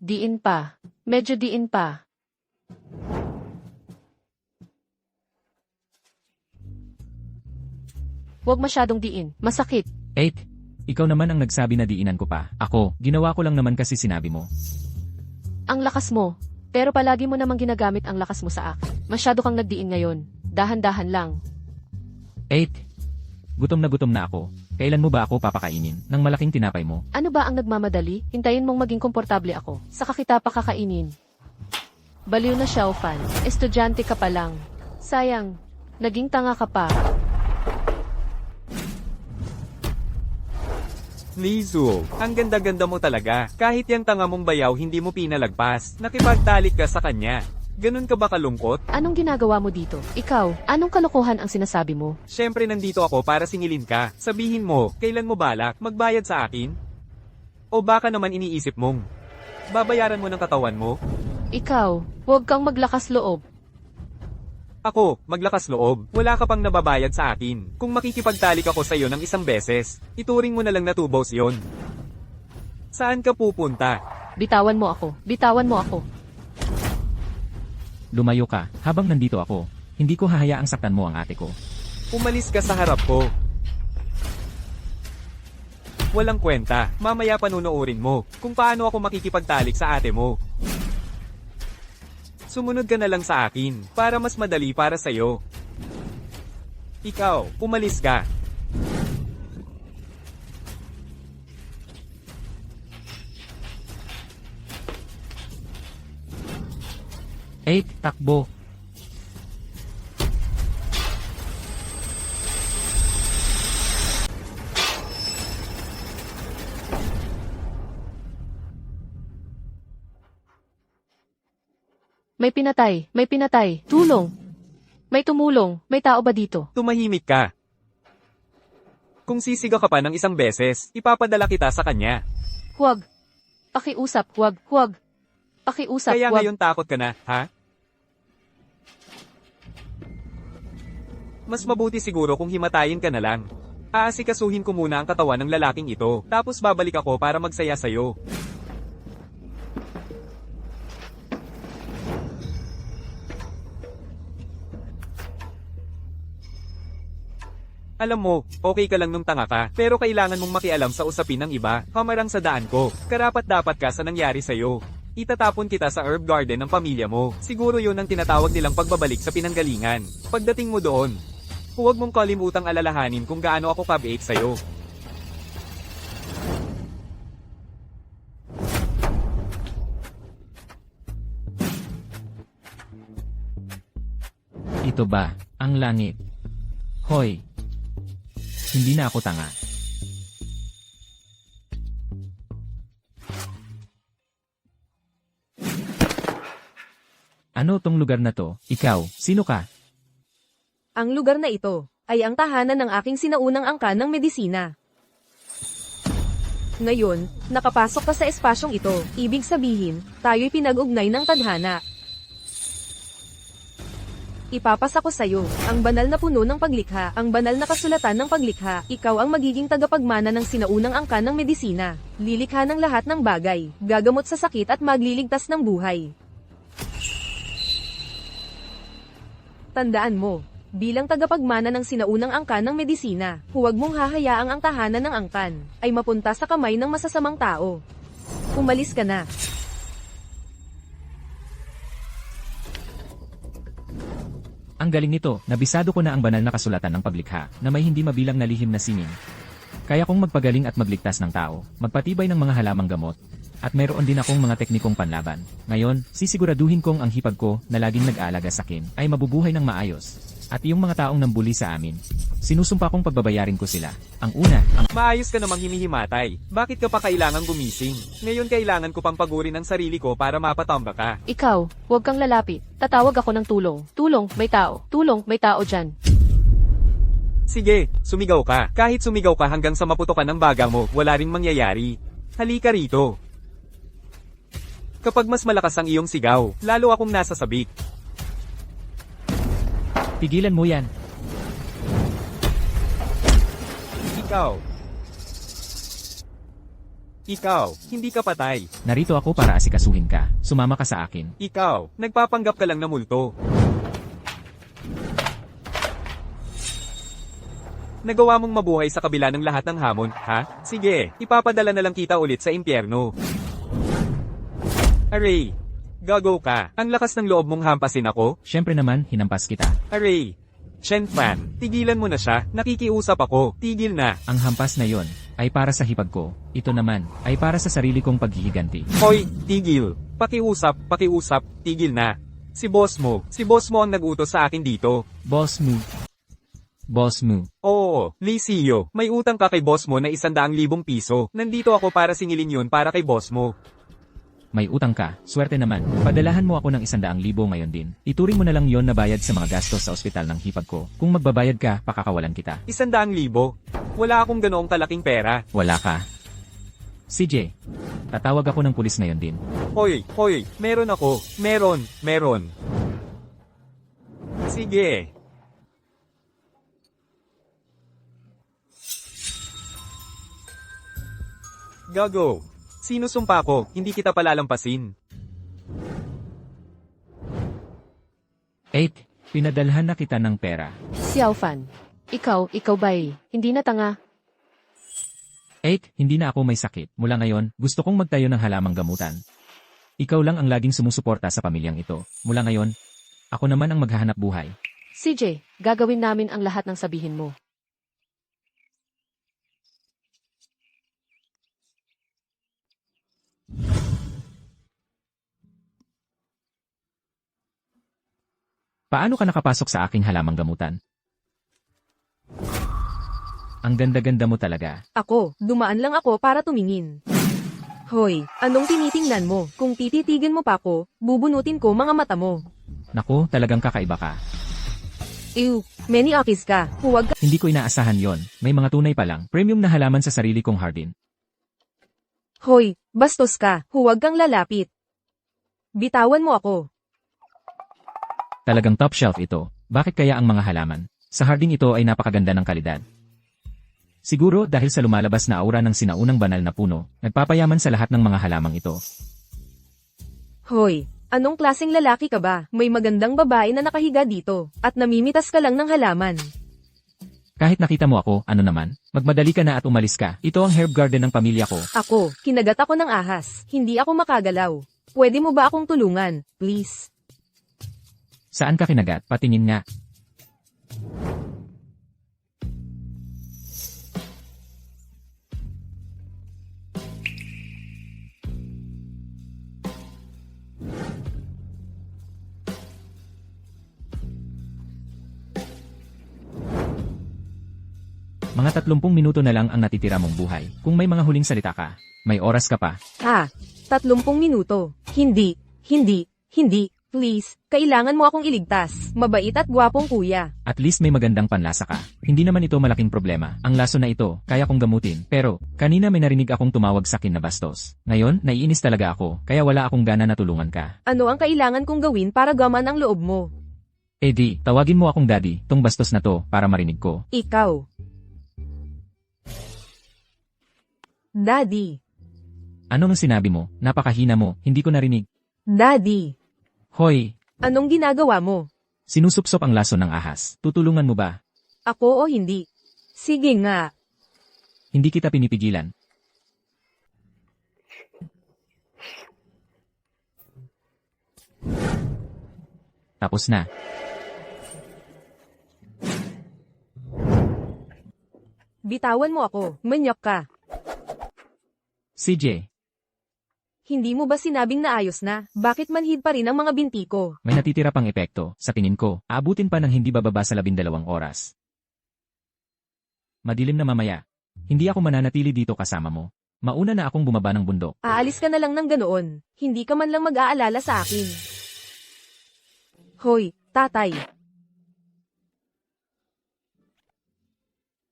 Diin pa. Medyo diin pa. Huwag masyadong diin. Masakit. 8. Ikaw naman ang nagsabi na diinan ko pa. Ako, ginawa ko lang naman kasi sinabi mo. Ang lakas mo. Pero palagi mo namang ginagamit ang lakas mo sa akin. Masyado kang nagdiin ngayon. Dahan-dahan lang. 8. Gutom na ako. Kailan mo ba ako papakainin ng malaking tinapay mo? Ano ba ang nagmamadali? Hintayin mong maging komportable ako. Saka kita pakakainin. Baliw na Xiaofan. Estudyante ka pa lang. Sayang. Naging tanga ka pa. Lizu, ang ganda-ganda mo talaga. Kahit yung tanga mong bayaw hindi mo pinalagpas. Nakipagtalik ka sa kanya. Ganun ka ba kalungkot? Anong ginagawa mo dito? Ikaw, anong kalokohan ang sinasabi mo? Siyempre nandito ako para singilin ka. Sabihin mo, kailan mo balak magbayad sa akin? O baka naman iniisip mong babayaran mo ng katawan mo? Ikaw, huwag kang maglakas loob. Ako, maglakas loob. Wala ka pang nababayad sa akin. Kung makikipagtalik ako sa iyo ng isang beses, ituring mo na lang na 2 bows yon. Saan ka pupunta? Bitawan mo ako. Bitawan mo ako. Lumayo ka, habang nandito ako. Hindi ko hahayaang saktan mo ang ate ko. Umalis ka sa harap ko. Walang kwenta. Mamaya panunuorin mo kung paano ako makikipagtalik sa ate mo. Sumunod ka na lang sa akin, para mas madali para sa'yo. Ikaw, umalis ka. Eight, takbo. May pinatay. May pinatay. Tulong. May tumulong. May tao ba dito? Tumahimik ka. Kung sisigaw ka pa ng isang beses, ipapadala kita sa kanya. Huwag. Pakiusap. Huwag. Huwag. Pakiusap. Kaya Huwag. ngayon takot ka na, ha? Mas mabuti siguro kung himatayin ka na lang. Aasikasuhin ko muna ang katawan ng lalaking ito, tapos babalik ako para magsaya sa'yo. Alam mo, okay ka lang nung tanga ka, pero kailangan mong makialam sa usapin ng iba, hamarang sa daan ko. Karapat-dapat ka sa nangyari sa'yo. Itatapon kita sa herb garden ng pamilya mo. Siguro yun ang tinatawag nilang pagbabalik sa pinanggalingan. Pagdating mo doon, huwag mong kalimutang alalahanin kung gaano ako kabait sa'yo. Ito ba, ang langit? Hoy! Hindi na ako tanga. Ano tong lugar na to? Ikaw, sino ka? Ang lugar na ito ay ang tahanan ng aking sinaunang angkan ng medisina. Ngayon, nakapasok ka sa espasyong ito, ibig sabihin, tayo'y pinag-ugnay ng tadhana. Ipapasa ko sa'yo, ang banal na puno ng paglikha, ang banal na kasulatan ng paglikha. Ikaw ang magiging tagapagmana ng sinaunang angkan ng medisina. Lilikha ng lahat ng bagay, gagamot sa sakit at magliligtas ng buhay. Tandaan mo, bilang tagapagmana ng sinaunang angkan ng medisina, huwag mong hahayaang ang tahanan ng angkan ay mapunta sa kamay ng masasamang tao. Umalis ka na. Ang galing nito, nabisado ko na ang banal na kasulatan ng paglikha, na may hindi mabilang na lihim na sining. Kaya kong magpagaling at magligtas ng tao, magpatibay ng mga halamang gamot, at mayroon din akong mga teknikong panlaban. Ngayon, sisiguraduhin kong ang hipag ko, na laging nag-aalaga sa akin, ay mabubuhay ng maayos. At yung mga taong nambuli sa amin, sinusumpa kong pagbabayarin ko sila. Ang una, ang Maayos ka namang hinihimatay. Bakit ka pa kailangang gumising? Ngayon kailangan ko pang pagurin ang sarili ko para mapatamba ka. Ikaw, huwag kang lalapit. Tatawag ako ng tulong. Tulong, may tao. Tulong, may tao dyan. Sige, sumigaw ka. Kahit sumigaw ka hanggang sa maputokan ng baga mo, wala ring mangyayari. Halika rito. Kapag mas malakas ang iyong sigaw, lalo akong nasasabik. tigilan mo yan. Ikaw. Ikaw, hindi ka patay. Narito ako para asikasuhin ka. Sumama ka sa akin. Ikaw, nagpapanggap ka lang na multo. Nagawa mong mabuhay sa kabila ng lahat ng hamon, ha? Sige, ipapadala na lang kita ulit sa impyerno. Aray, gago ka. Ang lakas ng loob mong hampasin ako? Siyempre naman, hinampas kita. Aray, Shen Fan, tigilan mo na siya. Nakikiusap ako. Tigil na. Ang hampas na yon ay para sa hipag ko. Ito naman ay para sa sarili kong paghihiganti. Hoy, tigil. Pakiusap, tigil na. Si boss mo ang nag-utos sa akin dito. Boss mo. Boss mo. Oo, Licio, may utang ka kay boss mo na 100,000 piso. Nandito ako para singilin yun para kay boss mo. May utang ka, swerte naman. Padalahan mo ako ng 100,000 ngayon din. Ituring mo na lang yon na bayad sa mga gastos sa ospital ng hipag ko. Kung magbabayad ka, pakakawalan kita. 100,000? Wala akong ganoong kalaking pera. Wala ka. CJ, tatawag ako ng pulis ngayon din. Hoy, meron ako. Meron. Sige. Gago. Sinusumpa ko, hindi kita palalampasin. 8. Pinadalhan na kita ng pera. Xiao Fan. Ikaw ba'y hindi na tanga? 8. Hindi na ako may sakit. Mula ngayon, gusto kong magtayo ng halamang gamutan. Ikaw lang ang laging sumusuporta sa pamilyang ito. Mula ngayon, ako naman ang maghahanap buhay. CJ, gagawin namin ang lahat ng sabihin mo. Paano ka nakapasok sa aking halamang gamutan? Ang ganda-ganda mo talaga. Ako, dumaan lang ako para tumingin. Hoy, anong tinitingnan mo? Kung tititigin mo pa ako, bubunutin ko mga mata mo. Naku, talagang kakaiba ka. Ew, many akis ka. Huwag ka. Hindi ko inaasahan yon. May mga tunay pa lang. Premium na halaman sa sarili kong hardin. Hoy, bastos ka. Huwag kang lalapit. Bitawan mo ako. Talagang top shelf ito. Bakit kaya ang mga halaman sa harding ito ay napakaganda ng kalidad? Siguro dahil sa lumalabas na aura ng sinaunang banal na puno, nagpapayaman sa lahat ng mga halamang ito. Hoy, anong klaseng lalaki ka ba? May magandang babae na nakahiga dito, at namimitas ka lang ng halaman. Kahit nakita mo ako, ano naman, magmadali ka na at umalis ka. Ito ang herb garden ng pamilya ko. Ako, kinagat ako ng ahas. Hindi ako makagalaw. Pwede mo ba akong tulungan, please? Saan ka kinagat? Patingin nga. Mga 30 minuto na lang ang natitira mong buhay. Kung may mga huling salita ka, may oras ka pa. Ha? 30 minuto. Hindi. Please, kailangan mo akong iligtas. Mabait at gwapong kuya. At least may magandang panlasa ka. Hindi naman ito malaking problema. Ang laso na ito, kaya kong gamutin. Pero, kanina may narinig akong tumawag sa akin na bastos. Ngayon, naiinis talaga ako, kaya wala akong gana na tulungan ka. Ano ang kailangan kong gawin para gaman ang loob mo? Eh di, tawagin mo akong daddy, tong bastos na to, para marinig ko. Ikaw. Daddy. Ano nang sinabi mo? Napakahina mo, hindi ko narinig. Daddy. Hoy, Anong ginagawa mo? sinusupsop ang laso ng ahas. Tutulungan mo ba? Ako o hindi? Sige nga. Hindi kita pinipigilan. Tapos na. Bitawan mo ako. Manyok ka. CJ, Hindi mo ba sinabing naayos na? Bakit manhid pa rin ang mga binti ko? may natitira pang epekto. Sa tingin ko, aabutin pa ng hindi bababa sa 12 oras. Madilim na mamaya. Hindi ako mananatili dito kasama mo. Mauna na akong bumaba ng bundok. Aalis ka na lang ng ganoon. Hindi ka man lang mag-aalala sa akin. Hoy, tatay.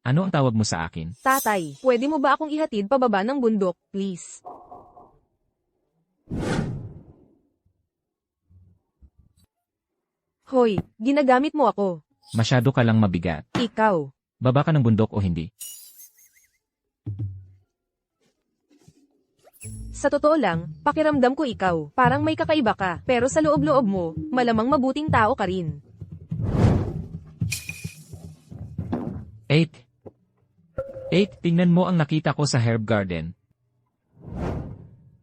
Ano ang tawag mo sa akin? Tatay, pwede mo ba akong ihatid pababa ng bundok, please? Hoy, ginagamit mo ako. Masyado ka lang mabigat. Ikaw. Baba ka ng bundok o hindi? Sa totoo lang, pakiramdam ko ikaw, parang may kakaiba ka, pero sa loob-loob mo, malamang mabuting tao ka rin. 8, tingnan mo ang nakita ko sa herb garden.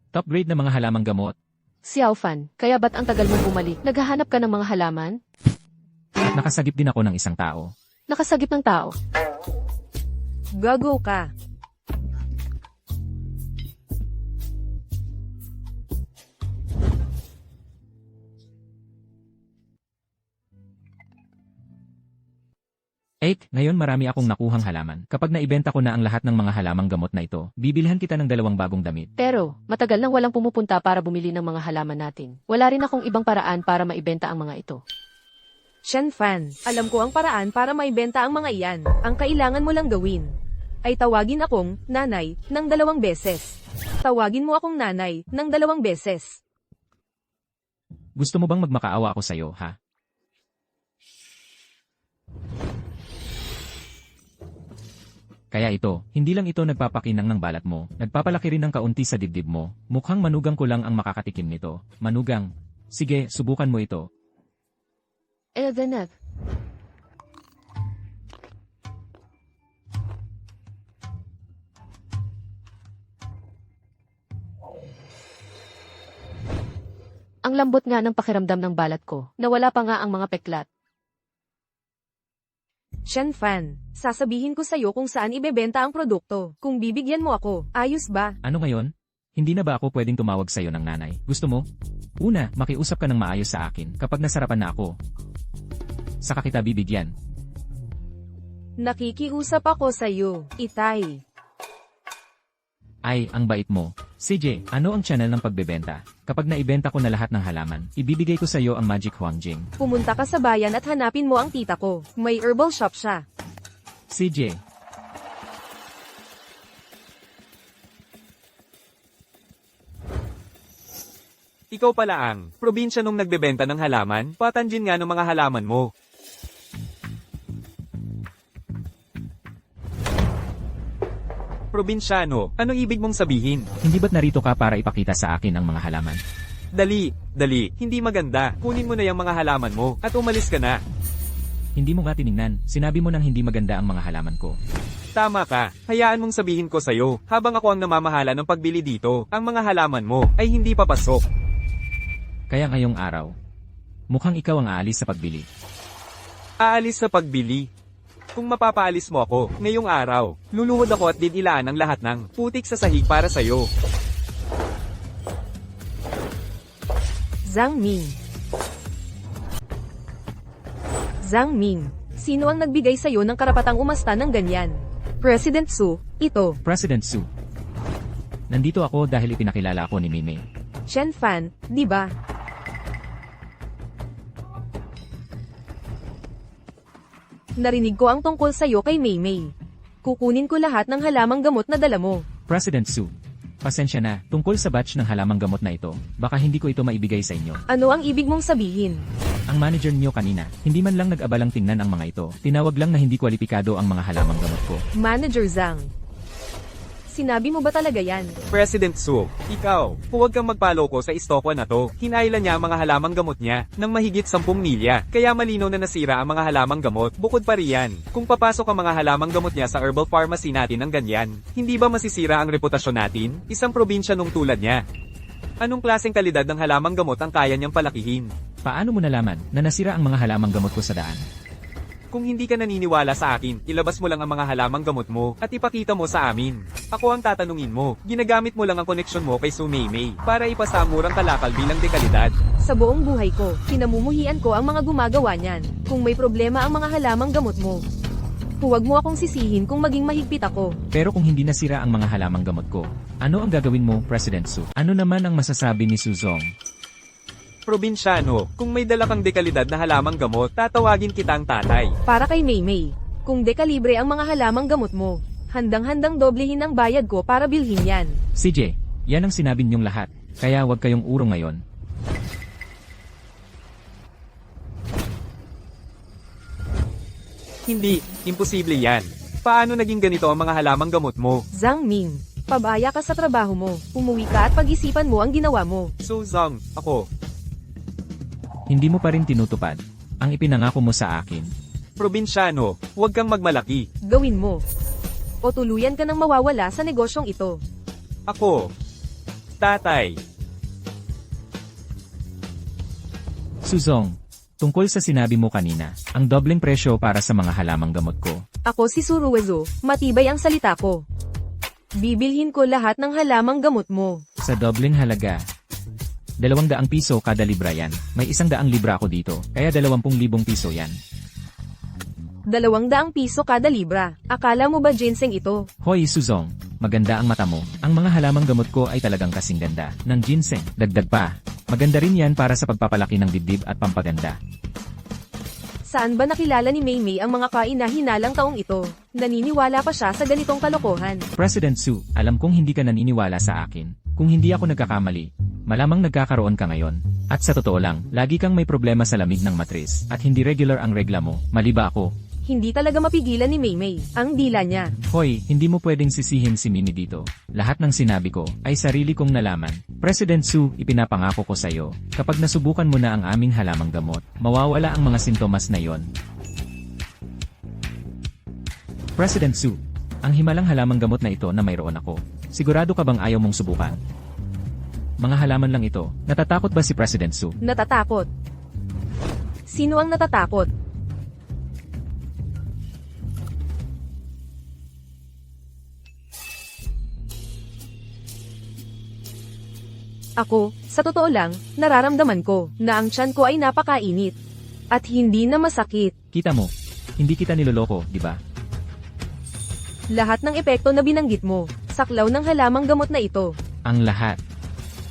Top grade na mga halamang gamot. Xiao Fan, kaya ba't ang tagal mo bumalik? Naghahanap ka ng mga halaman? Nakasagip din ako ng isang tao. Nakasagip ng tao. Gago ka. Ngayon marami akong nakuhang halaman. Kapag naibenta ko na ang lahat ng mga halamang gamot na ito, bibilhan kita ng 2 bagong damit. Pero, matagal nang walang pumupunta para bumili ng mga halaman natin. Wala rin akong ibang paraan para maibenta ang mga ito. Shen Fan, alam ko ang paraan para maibenta ang mga iyan. Ang kailangan mo lang gawin ay tawagin akong nanay ng 2 beses. Tawagin mo akong nanay ng 2 beses. Gusto mo bang magmakaawa ako sa'yo, ha? Kaya ito, hindi lang ito nagpapakinang ng balat mo, nagpapalaki rin ng kaunti sa dibdib mo. Mukhang manugang ko lang ang makakatikim nito. Manugang. Sige, subukan mo ito. Eldeneth. Ang lambot nga ng pakiramdam ng balat ko, nawala pa nga ang mga peklat. Shen Fan, sasabihin ko sa'yo kung saan ibebenta ang produkto. Kung bibigyan mo ako, ayos ba? Ano ngayon? Hindi na ba ako pwedeng tumawag sa'yo ng nanay? Gusto mo? Una, makiusap ka ng maayos sa akin kapag nasarapan na ako. Saka kita bibigyan. Nakikiusap ako sa'yo, Itay. Ay, ang bait mo. CJ, ano ang channel ng pagbebenta? Kapag naibenta ko na lahat ng halaman, ibibigay ko sa iyo ang Magic Huangjing. Pumunta ka sa bayan at hanapin mo ang tita ko. May herbal shop siya. CJ. Ikaw pala ang probinsya nung nagbebenta ng halaman, patanjin nga ng mga halaman mo. Probinsyano, ano ibig mong sabihin? Hindi ba't narito ka para ipakita sa akin ang mga halaman? Dali, hindi maganda. Kunin mo na yung mga halaman mo at umalis ka na. Hindi mo nga tiningnan. Sinabi mo nang hindi maganda ang mga halaman ko. Tama ka. Hayaan mong sabihin ko sa'yo, habang ako ang namamahala ng pagbili dito, ang mga halaman mo ay hindi papasok. Kaya ngayong araw, mukhang ikaw ang aalis sa pagbili. Aalis sa pagbili. Kung mapapaalis mo ako, ngayong araw, luluhod ako at didilaan ang lahat ng putik sa sahig para sa'yo. Zhang Ming. Zhang Ming, sino ang nagbigay sa'yo ng karapatang umasta ng ganyan? President Su, ito. President Su. Nandito ako dahil ipinakilala ako ni Mimi. Shen Fan, di ba? Narinig ko ang tungkol sa'yo kay Maymay. Kukunin ko lahat ng halamang gamot na dala mo. President Su. Pasensya na, tungkol sa batch ng halamang gamot na ito, baka hindi ko ito maibigay sa inyo. Ano ang ibig mong sabihin? Ang manager niyo kanina, hindi man lang nag-abalang tingnan ang mga ito. Tinawag lang na hindi kwalipikado ang mga halamang gamot ko. Manager Zhang. Sinabi mo ba talaga yan? President Su, ikaw, huwag kang magpaloko sa istokwa na to. Hinailan niya ang mga halamang gamot niya ng mahigit 10 milya. Kaya malinaw na nasira ang mga halamang gamot. Bukod pa riyan, kung papasok ang mga halamang gamot niya sa herbal pharmacy natin ng ganyan, hindi ba masisira ang reputasyon natin? Isang probinsya nung tulad niya. Anong klaseng kalidad ng halamang gamot ang kaya niyang palakihin? Paano mo nalaman na nasira ang mga halamang gamot ko sa daan? Kung hindi ka naniniwala sa akin, ilabas mo lang ang mga halamang gamot mo at ipakita mo sa amin. Ako ang tatanungin mo. Ginagamit mo lang ang koneksyon mo kay Su Maymay para ipasa ang murang kalakal bilang dekalidad. Sa buong buhay ko, kinamumuhian ko ang mga gumagawa niyan. Kung may problema ang mga halamang gamot mo, huwag mo akong sisihin kung maging mahigpit ako. Pero kung hindi nasira ang mga halamang gamot ko, ano ang gagawin mo, President Su? Ano naman ang masasabi ni Suzong? Probinsyano, kung may dala kang dekalidad na halamang gamot, tatawagin kitang tatay. Para kay Maymay, kung dekalibre ang mga halamang gamot mo, handang-handang doblehin ang bayad ko para bilhin yan. CJ, yan ang sinabi niyong lahat, kaya huwag kayong urong ngayon. Hindi, imposible yan. Paano naging ganito ang mga halamang gamot mo? Zhang Ming, Pabaya ka sa trabaho mo. Umuwi ka at pag-isipan mo ang ginawa mo. Suzong, ako. Hindi mo pa rin tinutupad ang ipinangako mo sa akin. Probinsyano, huwag kang magmalaki. Gawin mo. O tuluyan ka nang mawawala sa negosyong ito. Ako. Tatay. Suzong, tungkol sa sinabi mo kanina, ang dobleng presyo para sa mga halamang gamot ko. Ako si Suruwezo, matibay ang salita ko. Bibilhin ko lahat ng halamang gamot mo. Sa dobleng halaga, 200 piso kada libra yan. May 100 libra ako dito, kaya 20,000 piso yan. 200 piso kada libra. Akala mo ba ginseng ito? Hoy Suzong, maganda ang mata mo. Ang mga halamang gamot ko ay talagang kasing ganda ng ginseng. Dagdag pa, maganda rin yan para sa pagpapalaki ng dibdib at pampaganda. Saan ba nakilala ni Maymay ang mga kainahinalang taong ito? Naniniwala pa siya sa ganitong kalokohan. President Su, alam kong hindi ka naniniwala sa akin. Kung hindi ako nagkakamali, malamang nagkakaroon ka ngayon. At sa totoo lang, lagi kang may problema sa lamig ng matris at hindi regular ang regla mo. Mali ba ako? Hindi talaga mapigilan ni Maymay ang dila niya. Hoy, hindi mo pwedeng sisihin si Mimi dito. Lahat ng sinabi ko ay sarili kong nalaman. President Su, ipinapangako ko sa iyo, kapag nasubukan mo na ang aming halamang gamot, mawawala ang mga sintomas na yon. President Su, ang himalang halamang gamot na ito na mayroon ako. Sigurado ka bang ayaw mong subukan? Mga halaman lang ito. Natatakot ba si President Su? Natatakot. Sino ang natatakot? Ako, sa totoo lang, nararamdaman ko na ang tiyan ko ay napakainit. At hindi na masakit. Kita mo, hindi kita niloloko, di ba? Lahat ng epekto na binanggit mo, saklaw ng halamang gamot na ito. Ang lahat.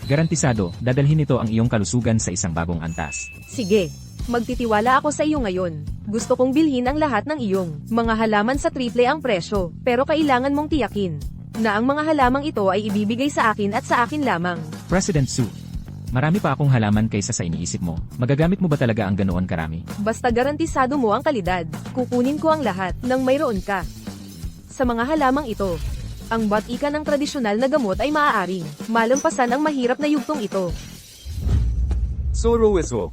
Garantisado, dadalhin ito ang iyong kalusugan sa isang bagong antas. Sige, magtitiwala ako sa iyo ngayon. Gusto kong bilhin ang lahat ng iyong mga halaman sa triple ang presyo, pero kailangan mong tiyakin na ang mga halamang ito ay ibibigay sa akin at sa akin lamang. President Su, marami pa akong halaman kaysa sa iniisip mo. Magagamit mo ba talaga ang ganoon karami? Basta garantisado mo ang kalidad, kukunin ko ang lahat ng mayroon ka. Sa mga halamang ito, ang batika ng tradisyonal na gamot ay maaaring malampasan ang mahirap na yugtong ito. Suruwezo.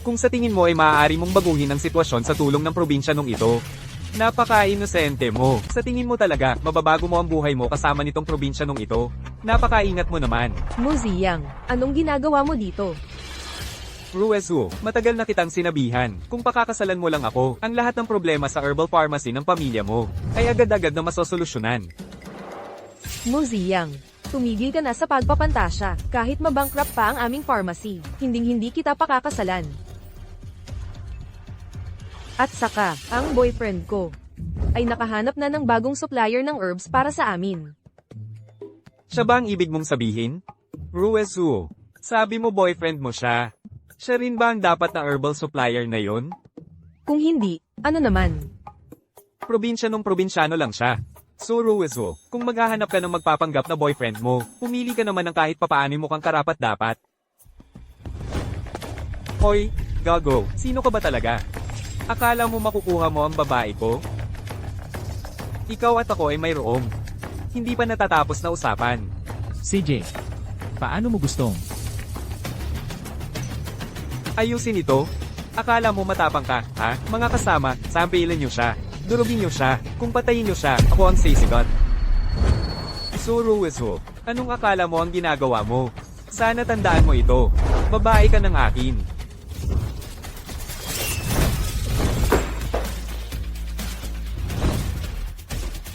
Kung sa tingin mo ay maaari mong baguhin ang sitwasyon sa tulong ng probinsyanong ito, napaka-inosente mo. Sa tingin mo talaga, mababago mo ang buhay mo kasama nitong probinsyanong ito? Napakaingat mo naman. Muziyang, anong ginagawa mo dito? Ruwezu, matagal na kitang sinabihan. Kung pakakasalan mo lang ako, ang lahat ng problema sa herbal pharmacy ng pamilya mo ay agad-agad na masosolusyonan. Muziyang, tumigil ka na sa pagpapantasya. Kahit mabankrupt pa ang aming pharmacy, hinding-hindi kita pakakasalan. At saka, ang boyfriend ko ay nakahanap na ng bagong supplier ng herbs para sa amin. Siya ba ang ibig mong sabihin? Ruwezu, sabi mo boyfriend mo siya. Siya rin ba ang dapat na herbal supplier na yon? Kung hindi, ano naman? Probinsyano lang siya. So Ruwezu, kung maghahanap ka ng magpapanggap na boyfriend mo, pumili ka naman ng kahit papaano mo kang karapat-dapat. Hoy, gago, sino ka ba talaga? Akala mo makukuha mo ang babae ko? Ikaw at ako ay mayroong hindi pa natatapos na usapan. CJ, paano mo gustong? Ayusin ito? Akala mo matapang ka, ha? Mga kasama, sampilin niyo siya. Durugin niyo siya. Kung patayin niyo siya, ako ang sisigot. So Ruwezu, anong akala mo ang ginagawa mo? Sana tandaan mo ito. Babae ka ng akin.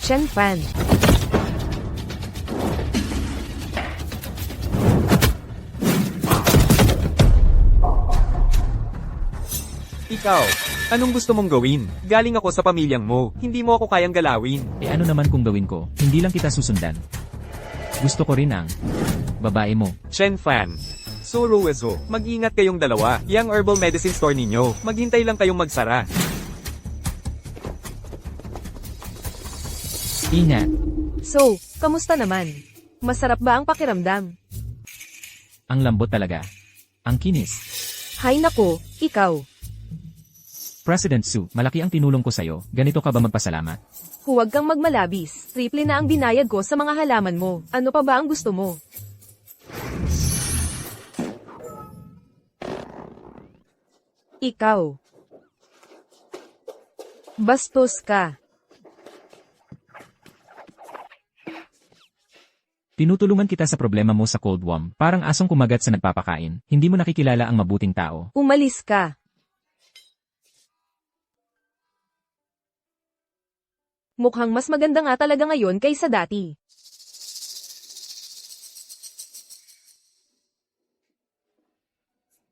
Chen Fan. Ikaw, anong gusto mong gawin? Galing ako sa pamilyang mo, hindi mo ako kayang galawin. Eh ano naman kung gawin ko, hindi lang kita susundan. Gusto ko rin ang babae mo. Chen Fan. So Ruwezu, mag-ingat kayong dalawa. Yang herbal medicine store ninyo, maghintay lang kayong magsara. Ingat. So, kamusta naman? Masarap ba ang pakiramdam? Ang lambot talaga. Ang kinis. Hay nako, ikaw. President Su, malaki ang tinulong ko sa'yo. Ganito ka ba magpasalamat? Huwag kang magmalabis. Triple na ang binayad ko sa mga halaman mo. Ano pa ba ang gusto mo? Ikaw. Bastos ka. Tinutulungan kita sa problema mo sa Cold Worm, parang asong kumagat sa nagpapakain. Hindi mo nakikilala ang mabuting tao. Umalis ka. Mukhang mas maganda nga talaga ngayon kaysa dati.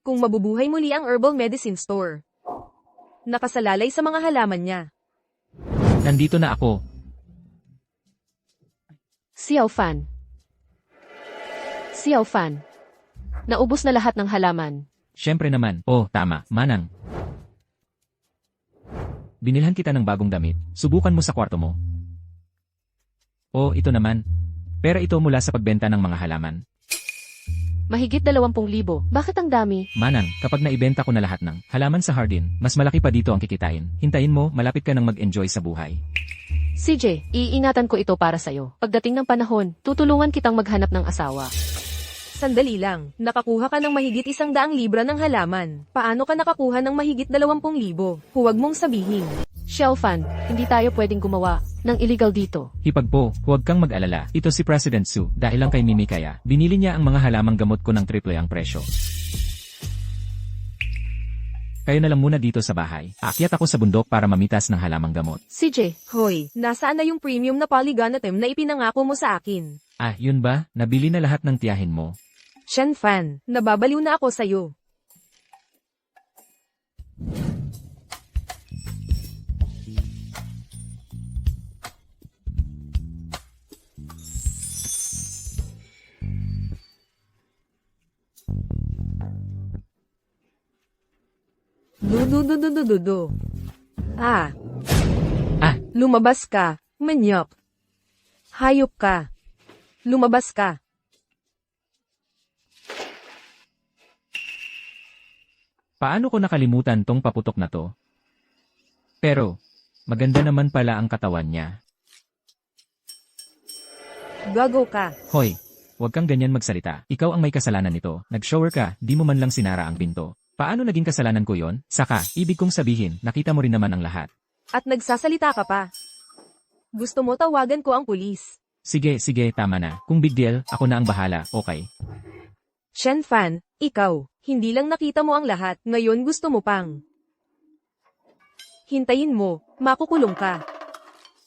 Kung mabubuhay muli ang herbal medicine store. Nakasalalay sa mga halaman niya. Nandito na ako. Xiao Fan. Xiao Fan. Naubos na lahat ng halaman. Siyempre naman. Oh, tama, Manang. Binilhan kita ng bagong damit. Subukan mo sa kwarto mo. Oh, ito naman. Pera ito mula sa pagbenta ng mga halaman. Mahigit 20,000. Bakit ang dami? Manang, kapag naibenta ko na lahat ng halaman sa Hardin, mas malaki pa dito ang kikitain. Hintayin mo, malapit ka nang mag-enjoy sa buhay. CJ, iingatan ko ito para sa'yo. Pagdating ng panahon, tutulungan kitang maghanap ng asawa. Sandali lang, nakakuha ka ng mahigit 100 libra ng halaman. Paano ka nakakuha ng mahigit 20,000? Huwag mong sabihin. Xiao Fan, hindi tayo pwedeng gumawa ng illegal dito. Hipag po, huwag kang mag-alala. Ito si President Su, dahil lang kay Mimi kaya, binili niya ang mga halamang gamot ko ng triple ang presyo. Kayo na lang muna dito sa bahay. Aakyat ako sa bundok para mamitas ng halamang gamot. CJ, Hoy, nasaan na yung premium na polygonatem na ipinangako mo sa akin? Ah, yun ba? Nabili na lahat ng tiyahin mo. Shen Fan, nababaliw na ako sa'yo. Du. Ah. Ah. Lumabas ka, manyok. Hayop ka. Lumabas ka. Paano ko nakalimutan tong paputok na to? Pero, maganda naman pala ang katawan niya. Gago ka. Hoy, huwag kang ganyan magsalita. Ikaw ang may kasalanan nito. Nag-shower ka, di mo man lang sinara ang pinto. Paano naging kasalanan ko yon? Saka, ibig kong sabihin, nakita mo rin naman ang lahat. At nagsasalita ka pa. Gusto mo tawagan ko ang pulis. Sige, tama na. Kung big deal, ako na ang bahala, okay? Shen Fan, ikaw, hindi lang nakita mo ang lahat, ngayon gusto mo pang. Hintayin mo, makukulong ka.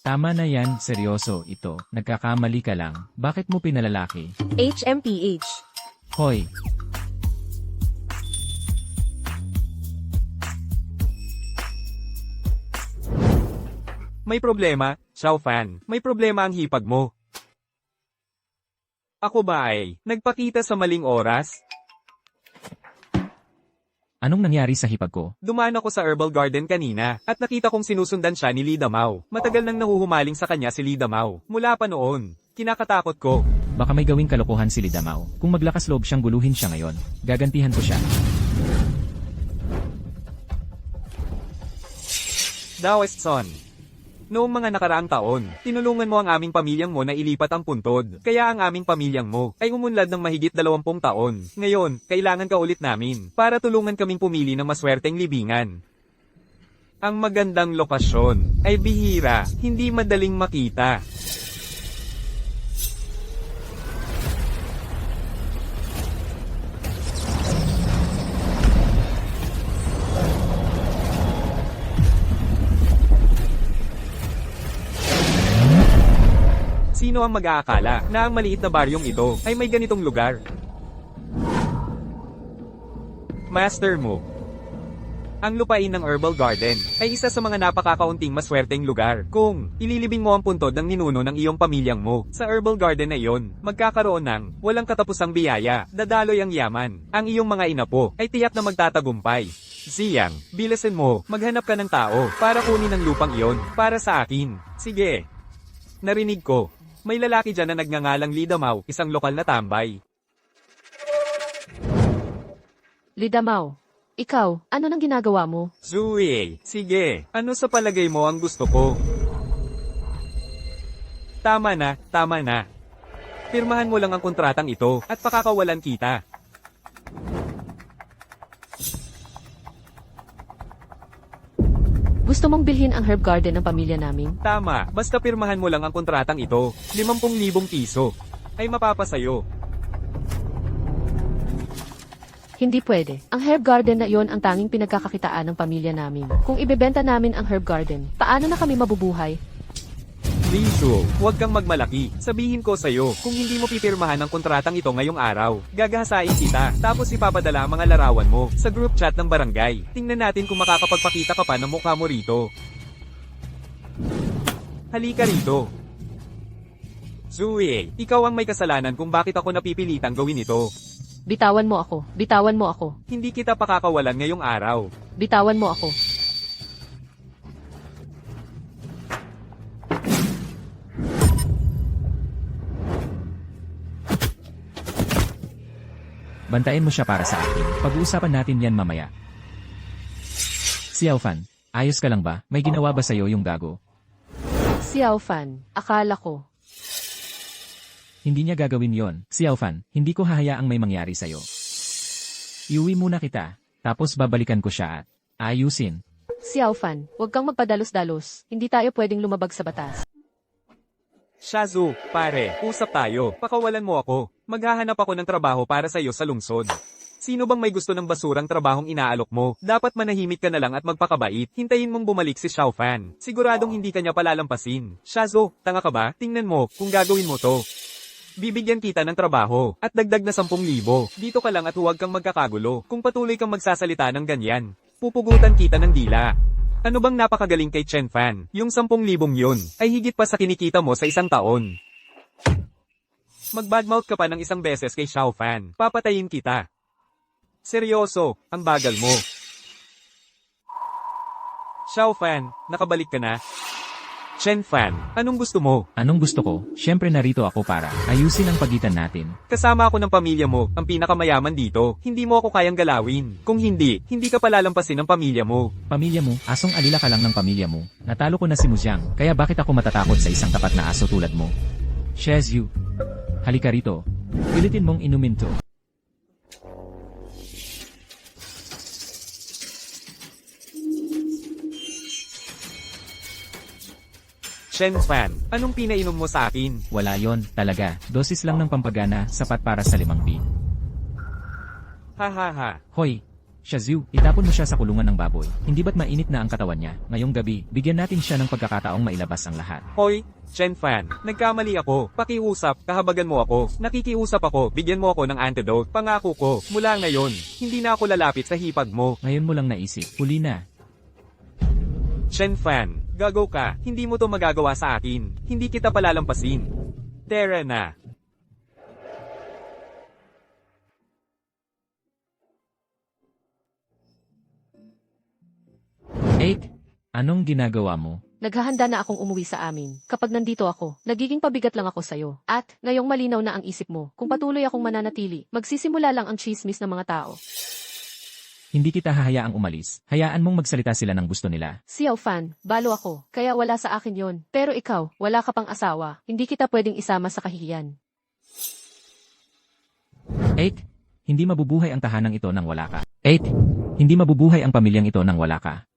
Tama na yan, seryoso, ito. Nagkakamali ka lang. Bakit mo pinalalaki? HMPH. Hoy, May problema, Xiao Fan. May problema ang hipag mo. Ako ba ay nagpakita sa maling oras? anong nangyari sa hipag ko? Dumaan ako sa herbal garden kanina at nakita kong sinusundan siya ni Li Damao. Matagal nang nahuhumaling sa kanya si Li Damao. Mula pa noon, kinakatakot ko. Baka may gawing kalokohan si Lidamao. Kung maglakas loob siyang guluhin siya ngayon, gagantihan ko siya. Daoist Son. Noong mga nakaraang taon, tinulungan mo ang aming pamilyang mo na ilipat ang puntod. Kaya ang aming pamilyang mo ay umunlad ng mahigit 20 taon. Ngayon, kailangan ka ulit namin para tulungan kaming pumili ng maswerteng libingan. Ang magandang lokasyon ay bihira, hindi madaling makita. Sino ang mag-aakala na ang maliit na baryong ito ay may ganitong lugar? Master mo. Ang lupain ng herbal garden ay isa sa mga napakakaunting maswerteng lugar kung ililibing mo ang puntod ng ninuno ng iyong pamilyang mo. Sa herbal garden na iyon, magkakaroon ng walang katapusang biyaya, dadaloy ang yaman. Ang iyong mga inapo ay tiyak na magtatagumpay. Ziyang, bilasin mo, maghanap ka ng tao para kunin ang lupang iyon para sa akin. Sige. Narinig ko. May lalaki dyan na nagngangalang Li Damao, isang lokal na tambay. Lidamao, ikaw, ano nang ginagawa mo? Zui, sige, ano sa palagay mo ang gusto ko? Tama na, tama na. Pirmahan mo lang ang kontratang ito, at pakakawalan kita. Gusto mong bilhin ang herb garden ng pamilya namin? Tama, basta pirmahan mo lang ang kontratang ito. 50,000 piso. Ay mapapasayo. Hindi pwede. Ang herb garden na iyon ang tanging pinagkakakitaan ng pamilya namin. Kung ibebenta namin ang herb garden, paano na kami mabubuhay? Rizzo, huwag kang magmalaki. Sabihin ko sa'yo, kung hindi mo pipirmahan ang kontratang ito ngayong araw, gagahasain kita, tapos ipapadala ang mga larawan mo sa group chat ng barangay. Tingnan natin kung makakapagpakita ka pa ng mukha mo rito. Halika rito. Zoe, ikaw ang may kasalanan kung bakit ako napipilitang gawin ito. Bitawan mo ako. Bitawan mo ako. Hindi kita pakakawalan ngayong araw. Bitawan mo ako. Bantayan mo siya para sa akin. Pag-uusapan natin yan mamaya. Xiaofan, ayos ka lang ba? May ginawa ba sa'yo yung gago? Xiaofan, akala ko. Hindi niya gagawin yon. Xiaofan, hindi ko hahayaang may mangyari sa'yo. Iuwi muna kita, tapos babalikan ko siya at ayusin. Xiaofan, huwag kang magpadalos-dalos. Hindi tayo pwedeng lumabag sa batas. Shazu, pare, usap tayo. Pakawalan mo ako. Maghahanap ako ng trabaho para sa'yo sa lungsod. Sino bang may gusto ng basurang trabahong inaalok mo? Dapat manahimik ka na lang at magpakabait. Hintayin mong bumalik si Xiaofan. Siguradong hindi kanya palalampasin. Shazu, tanga ka ba? Tingnan mo, kung gagawin mo to. Bibigyan kita ng trabaho, at dagdag na 10,000. Dito ka lang at huwag kang magkakagulo. Kung patuloy kang magsasalita ng ganyan, pupugutan kita ng dila. Ano bang napakagaling kay Chen Fan? Yung 10,000 yun, ay higit pa sa kinikita mo sa isang taon. Mag-badmouth ka pa ng isang beses kay Xiao Fan, papatayin kita. Seryoso, ang bagal mo. Xiao Fan, nakabalik ka na? Chen Fan, anong gusto mo? Anong gusto ko? Siyempre narito ako para ayusin ang pagitan natin. Kasama ako ng pamilya mo, ang pinakamayaman dito. Hindi mo ako kayang galawin. Kung hindi, hindi ka palalampasin ng pamilya mo. Pamilya mo, asong alila ka lang ng pamilya mo. Natalo ko na si Mujiang, kaya bakit ako matatakot sa isang tapat na aso tulad mo? Shezyu, halika rito. Pilitin mong inumin to. Chen Fan, anong pinainom mo sa akin? Wala yon, talaga. Dosis lang ng pampagana, sapat para sa 5 pi. Hahaha. Hoy, Shazyu, itapon mo siya sa kulungan ng baboy. Hindi ba't mainit na ang katawan niya? Ngayong gabi, bigyan natin siya ng pagkakataong mailabas ang lahat. Hoy, Chen Fan, nagkamali ako. Pakiusap, kahabagan mo ako. Nakikiusap ako, bigyan mo ako ng antidote. Pangako ko, mula ngayon, hindi na ako lalapit sa hipag mo. Ngayon mo lang naisip, huli na. Chen Fan, gago ka, hindi mo to magagawa sa akin. Hindi kita palalampasin. Tara na. Eight, anong ginagawa mo? Naghahanda na akong umuwi sa amin. Kapag nandito ako, nagiging pabigat lang ako sa'yo. At, ngayong malinaw na ang isip mo, kung patuloy akong mananatili, magsisimula lang ang chismis ng mga tao. Hindi kita hahayaang umalis. Hayaan mong magsalita sila ng gusto nila. Xiaofan, balo ako, kaya wala sa akin yon. Pero ikaw, wala ka pang asawa. Hindi kita pwedeng isama sa kahihiyan. 8. Hindi mabubuhay ang tahanang ito nang wala ka. 8. Hindi mabubuhay ang pamilyang ito nang wala ka.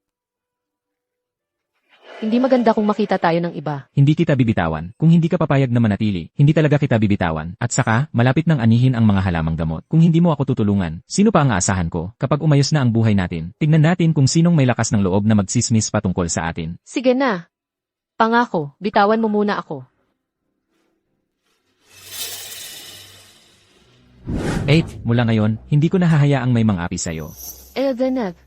Hindi maganda kung makita tayo ng iba. Hindi kita bibitawan. Kung hindi ka papayag na manatili, hindi talaga kita bibitawan. At saka, malapit nang anihin ang mga halamang gamot. Kung hindi mo ako tutulungan, sino pa ang aasahan ko? Kapag umayos na ang buhay natin, tignan natin kung sinong may lakas ng loob na magsismis patungkol sa atin. Sige na. Pangako, bitawan mo muna ako. 8. Mula ngayon, hindi ko nahahayaang may mang-api sa'yo. Eldenag.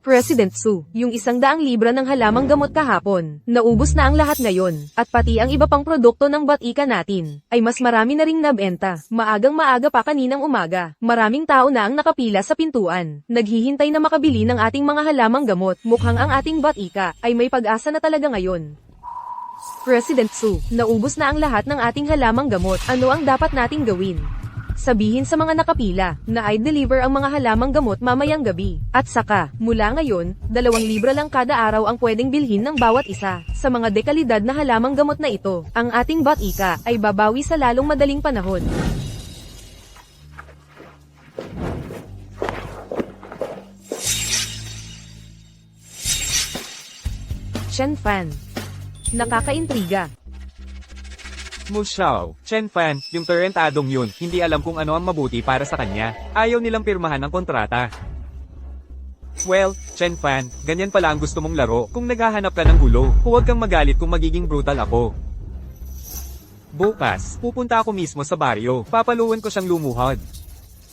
President Su, yung 100 libra ng halamang gamot kahapon, naubos na ang lahat ngayon, at pati ang iba pang produkto ng batika natin, ay mas marami na ring nabenta. Maagang maaga pa kaninang umaga, maraming tao na ang nakapila sa pintuan, naghihintay na makabili ng ating mga halamang gamot. Mukhang ang ating batika ay may pag-asa na talaga ngayon. President Su, naubos na ang lahat ng ating halamang gamot. Ano ang dapat nating gawin? Sabihin sa mga nakapila na i-deliver ang mga halamang gamot mamayang gabi. At saka, mula ngayon, 2 libra lang kada araw ang pwedeng bilhin ng bawat isa. Sa mga dekalidad na halamang gamot na ito, ang ating batika ay babawi sa lalong madaling panahon. Chen Fan. Nakakaintriga. Mu Xiao, Chen Fan, yung tarantadong yun, hindi alam kung ano ang mabuti para sa kanya. Ayaw nilang pirmahan ang kontrata. Well, Chen Fan, ganyan pala ang gusto mong laro. Kung naghahanap ka ng gulo, huwag kang magalit kung magiging brutal ako. Bukas, pupunta ako mismo sa baryo. Papaluan ko siyang lumuhod.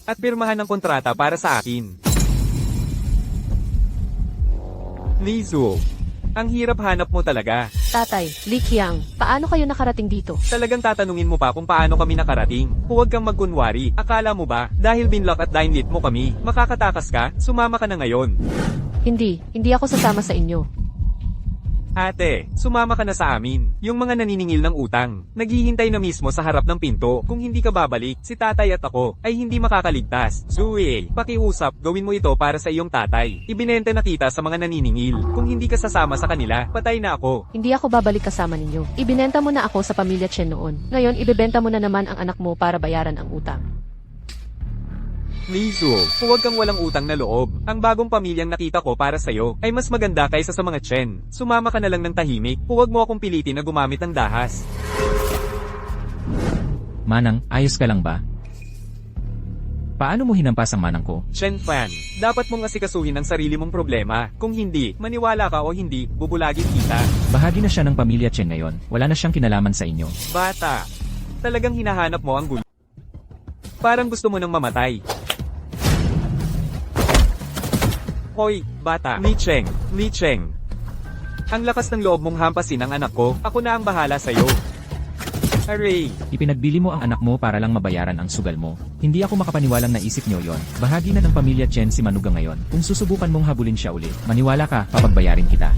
At pirmahan ng kontrata para sa akin. Lizu, ang hirap hanap mo talaga. Tatay, Li Qiang, paano kayo nakarating dito? Talagang tatanungin mo pa kung paano kami nakarating. Huwag kang magkunwari. Akala mo ba, dahil binlock at dinelete mo kami, makakatakas ka, sumama ka na ngayon. Hindi ako sasama sa inyo. Ate, sumama ka na sa amin. Yung mga naniningil ng utang, naghihintay na mismo sa harap ng pinto. Kung hindi ka babalik, si tatay at ako, ay hindi makakaligtas. Zue, pakiusap, gawin mo ito para sa iyong tatay. Ibinenta na kita sa mga naniningil. Kung hindi ka sasama sa kanila, patay na ako. Hindi ako babalik kasama ninyo. Ibinenta mo na ako sa pamilya Chen noon. Ngayon, ibebenta mo na naman ang anak mo para bayaran ang utang. Lizu, huwag kang walang utang na loob. Ang bagong pamilyang nakita ko para sa'yo ay mas maganda kaysa sa mga Chen. Sumama ka na lang ng tahimik. Huwag mo akong pilitin na gumamit ng dahas. Manang, ayos ka lang ba? Paano mo hinampas ang manang ko? Chen Fan, dapat mong asikasuhin ang sarili mong problema. Kung hindi, maniwala ka o hindi, bubulagin kita. Bahagi na siya ng pamilya Chen ngayon. Wala na siyang kinalaman sa inyo. Bata, talagang hinahanap mo ang gulo. Parang gusto mo nang mamatay. Hoy, bata. Li Cheng. Ang lakas ng loob mong hampasin ang anak ko, ako na ang bahala sa'yo. Hooray! Ipinagbili mo ang anak mo para lang mabayaran ang sugal mo. Hindi ako makapaniwalang naisip niyo yon. Bahagi na ng pamilya Chen si Manugang ngayon. Kung susubukan mong habulin siya ulit, maniwala ka, papagbayarin kita.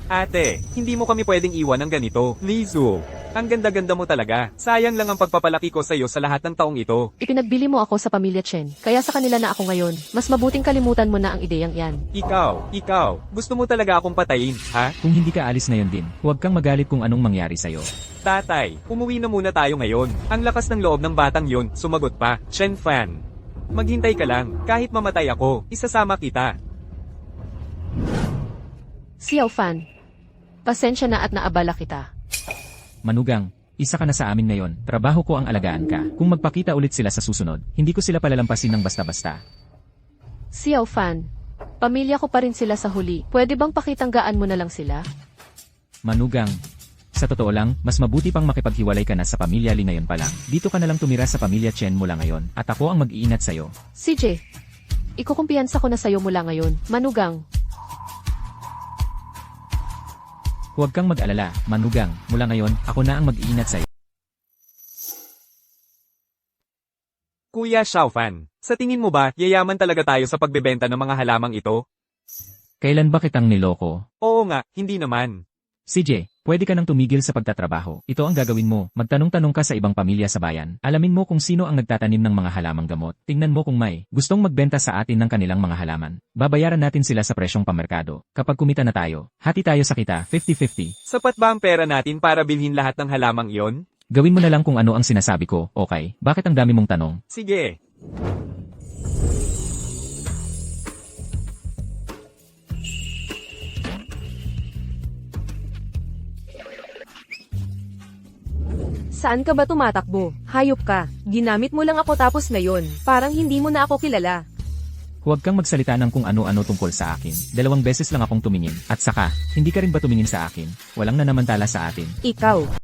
Ate, hindi mo kami pwedeng iwan ng ganito. Lizu, ang ganda-ganda mo talaga. Sayang lang ang pagpapalaki ko sa'yo sa lahat ng taong ito. Ipinagbili mo ako sa pamilya Chen, kaya sa kanila na ako ngayon. Mas mabuting kalimutan mo na ang ideyang yan. Ikaw, gusto mo talaga akong patayin, ha? Kung hindi ka alis ngayon din, huwag kang magalit kung anong mangyari sa'yo. Tatay, umuwi na muna tayo ngayon. Ang lakas ng loob ng batang yon, sumagot pa. Chen Fan, maghintay ka lang. Kahit mamatay ako, isasama kita. Xiao Fan, pasensya na at naabala kita. Manugang, isa ka na sa amin ngayon. Trabaho ko ang alagaan ka. Kung magpakita ulit sila sa susunod, hindi ko sila palalampasin ng basta-basta. Xiao Fan, pamilya ko pa rin sila sa huli. Pwede bang pakitanggaan mo na lang sila? Manugang, sa totoo lang, mas mabuti pang makipaghiwalay ka na sa pamilya Li ngayon pa lang. Dito ka na lang tumira sa pamilya Chen mula ngayon, at ako ang mag-iingat sa'yo. CJ, ikukumpiyansa ko na sa'yo mula ngayon. Manugang, Huwag kang mag-alala, Manugang. Mula ngayon, ako na ang mag-iingat sa'yo. Kuya Xiaofan, sa tingin mo ba, yayaman talaga tayo sa pagbebenta ng mga halamang ito? Kailan ba kitang niloko? Oo nga, hindi naman. CJ, pwede ka nang tumigil sa pagtatrabaho. Ito ang gagawin mo. Magtanong-tanong ka sa ibang pamilya sa bayan. Alamin mo kung sino ang nagtatanim ng mga halamang gamot. Tingnan mo kung may gustong magbenta sa atin ng kanilang mga halaman. Babayaran natin sila sa presyong pamerkado. Kapag kumita na tayo, hati tayo sa kita, 50-50. Sapat ba ang pera natin para bilhin lahat ng halamang iyon? Gawin mo na lang kung ano ang sinasabi ko, okay? Bakit ang dami mong tanong? Sige. Saan ka ba tumatakbo? Hayop ka. Ginamit mo lang ako tapos ngayon. Parang hindi mo na ako kilala. Huwag kang magsalita ng kung ano-ano tungkol sa akin. 2 beses lang akong tumingin. At saka, hindi ka rin ba tumingin sa akin? Walang nanamantala sa atin. Ikaw.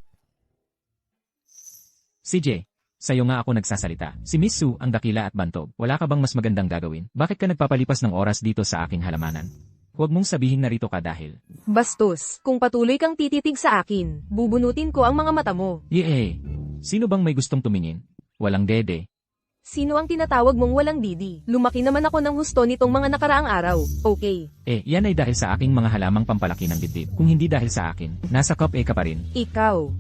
CJ, sa'yo nga ako nagsasalita. Si Miss Su ang dakila at bantog. Wala ka bang mas magandang gagawin? Bakit ka nagpapalipas ng oras dito sa aking halamanan? Huwag mong sabihin narito ka dahil. Bastos, kung patuloy kang tititig sa akin, bubunutin ko ang mga mata mo. Yee! Sino bang may gustong tumingin? Walang dede. Sino ang tinatawag mong walang didi? Lumaki naman ako ng husto nitong mga nakaraang araw. Okay. Yan ay dahil sa aking mga halamang pampalaki ng dibdib. Kung hindi dahil sa akin, nasa cup A ka pa rin. Ikaw.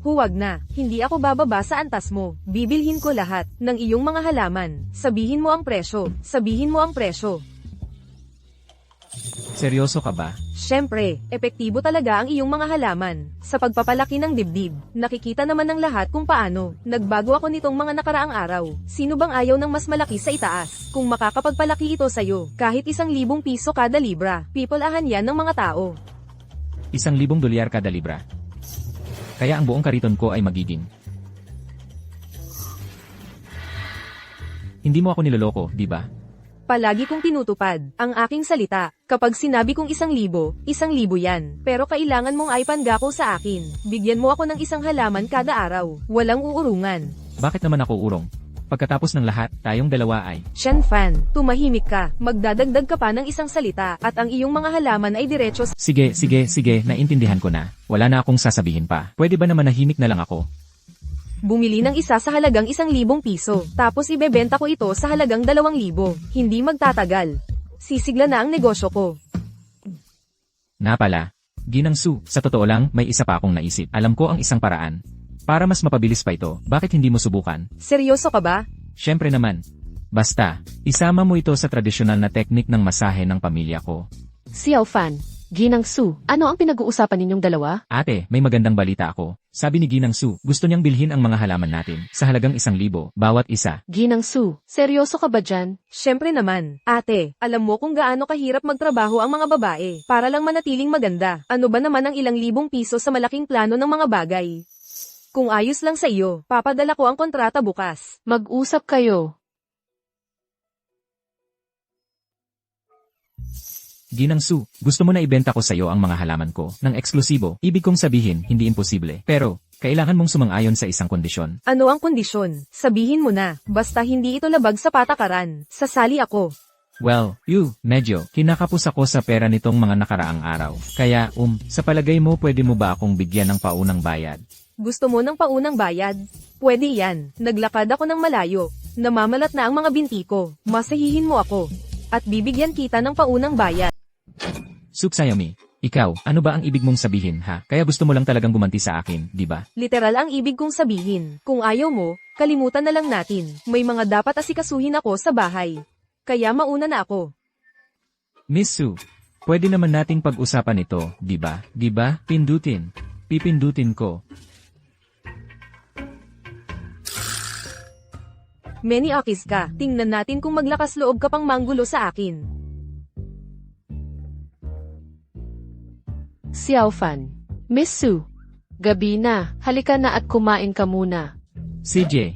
Huwag na, hindi ako bababa sa antas mo. Bibilhin ko lahat ng iyong mga halaman. Sabihin mo ang presyo. Sabihin mo ang presyo. Seryoso ka ba? Siyempre, epektibo talaga ang iyong mga halaman. Sa pagpapalaki ng dibdib, nakikita naman ng lahat kung paano. Nagbago ako nitong mga nakaraang araw. Sino bang ayaw ng mas malaki sa itaas? Kung makakapagpalaki ito sa'yo, kahit 1,000 piso kada libra, pipolahan yan ng mga tao. 1,000 dolyar kada libra. Kaya ang buong kariton ko ay magiging. Hindi mo ako niloloko, di ba? Palagi kong tinutupad ang aking salita. Kapag sinabi kong 1,000, 1,000 yan. Pero kailangan mong ipangako sa akin. Bigyan mo ako ng 1 halaman kada araw. Walang uurungan. Bakit naman ako urong? Pagkatapos ng lahat, tayong dalawa ay. Shen Fan, tumahimik ka. Magdadagdag ka pa ng 1 salita at ang iyong mga halaman ay diretso sa... Sige, naintindihan ko na. Wala na akong sasabihin pa. Pwede ba na manahimik na lang ako? Bumili ng isa sa halagang 1,000 piso. Tapos ibebenta ko ito sa halagang 2,000. Hindi magtatagal. Sisigla na ang negosyo ko. Na pala. Ginang Su, sa totoo lang, may isa pa akong naisip. Alam ko ang isang paraan. Para mas mapabilis pa ito, bakit hindi mo subukan? Seryoso ka ba? Siyempre naman. Basta, isama mo ito sa tradisyonal na teknik ng masahe ng pamilya ko. Xiao Fan, Ginang Su, ano ang pinag-uusapan ninyong dalawa? Ate, may magandang balita ako. Sabi ni Ginang Su, gusto niyang bilhin ang mga halaman natin sa halagang 1,000 bawat isa. Ginang Su, seryoso ka ba dyan? Siyempre naman. Ate, alam mo kung gaano kahirap magtrabaho ang mga babae para lang manatiling maganda. Ano ba naman ang ilang libong piso sa malaking plano ng mga bagay? Kung ayos lang sa iyo, papadala ko ang kontrata bukas. Mag-usap kayo. Ginang Su, gusto mo na ibenta ko sa iyo ang mga halaman ko ng eksklusibo. Ibig kong sabihin, hindi imposible. Pero, kailangan mong sumang-ayon sa isang kondisyon. Ano ang kondisyon? Sabihin mo na. Basta hindi ito labag sa patakaran. Sasali ako. Well, medyo, kinakapos ako sa pera nitong mga nakaraang araw. Kaya, sa palagay mo pwede mo ba akong bigyan ng paunang bayad? Gusto mo ng paunang bayad? Pwede yan. Naglakad ako ng malayo. Namamalat na ang mga binti ko. Masahihin mo ako. At bibigyan kita ng paunang bayad. Subsayomi, ikaw, ano ba ang ibig mong sabihin ha? Kaya gusto mo lang talagang gumanti sa akin, di ba? Literal ang ibig kong sabihin. Kung ayaw mo, kalimutan na lang natin. May mga dapat asikasuhin ako sa bahay. Kaya mauna na ako. Miss Su, pwede naman nating pag-usapan ito, di ba? Di ba? Pindutin. Pipindutin ko. Many akis ka. Tingnan natin kung maglakas loob ka pang manggulo sa akin. Xiao Fan, Miss Su, gabi na, halika na at kumain ka muna. CJ.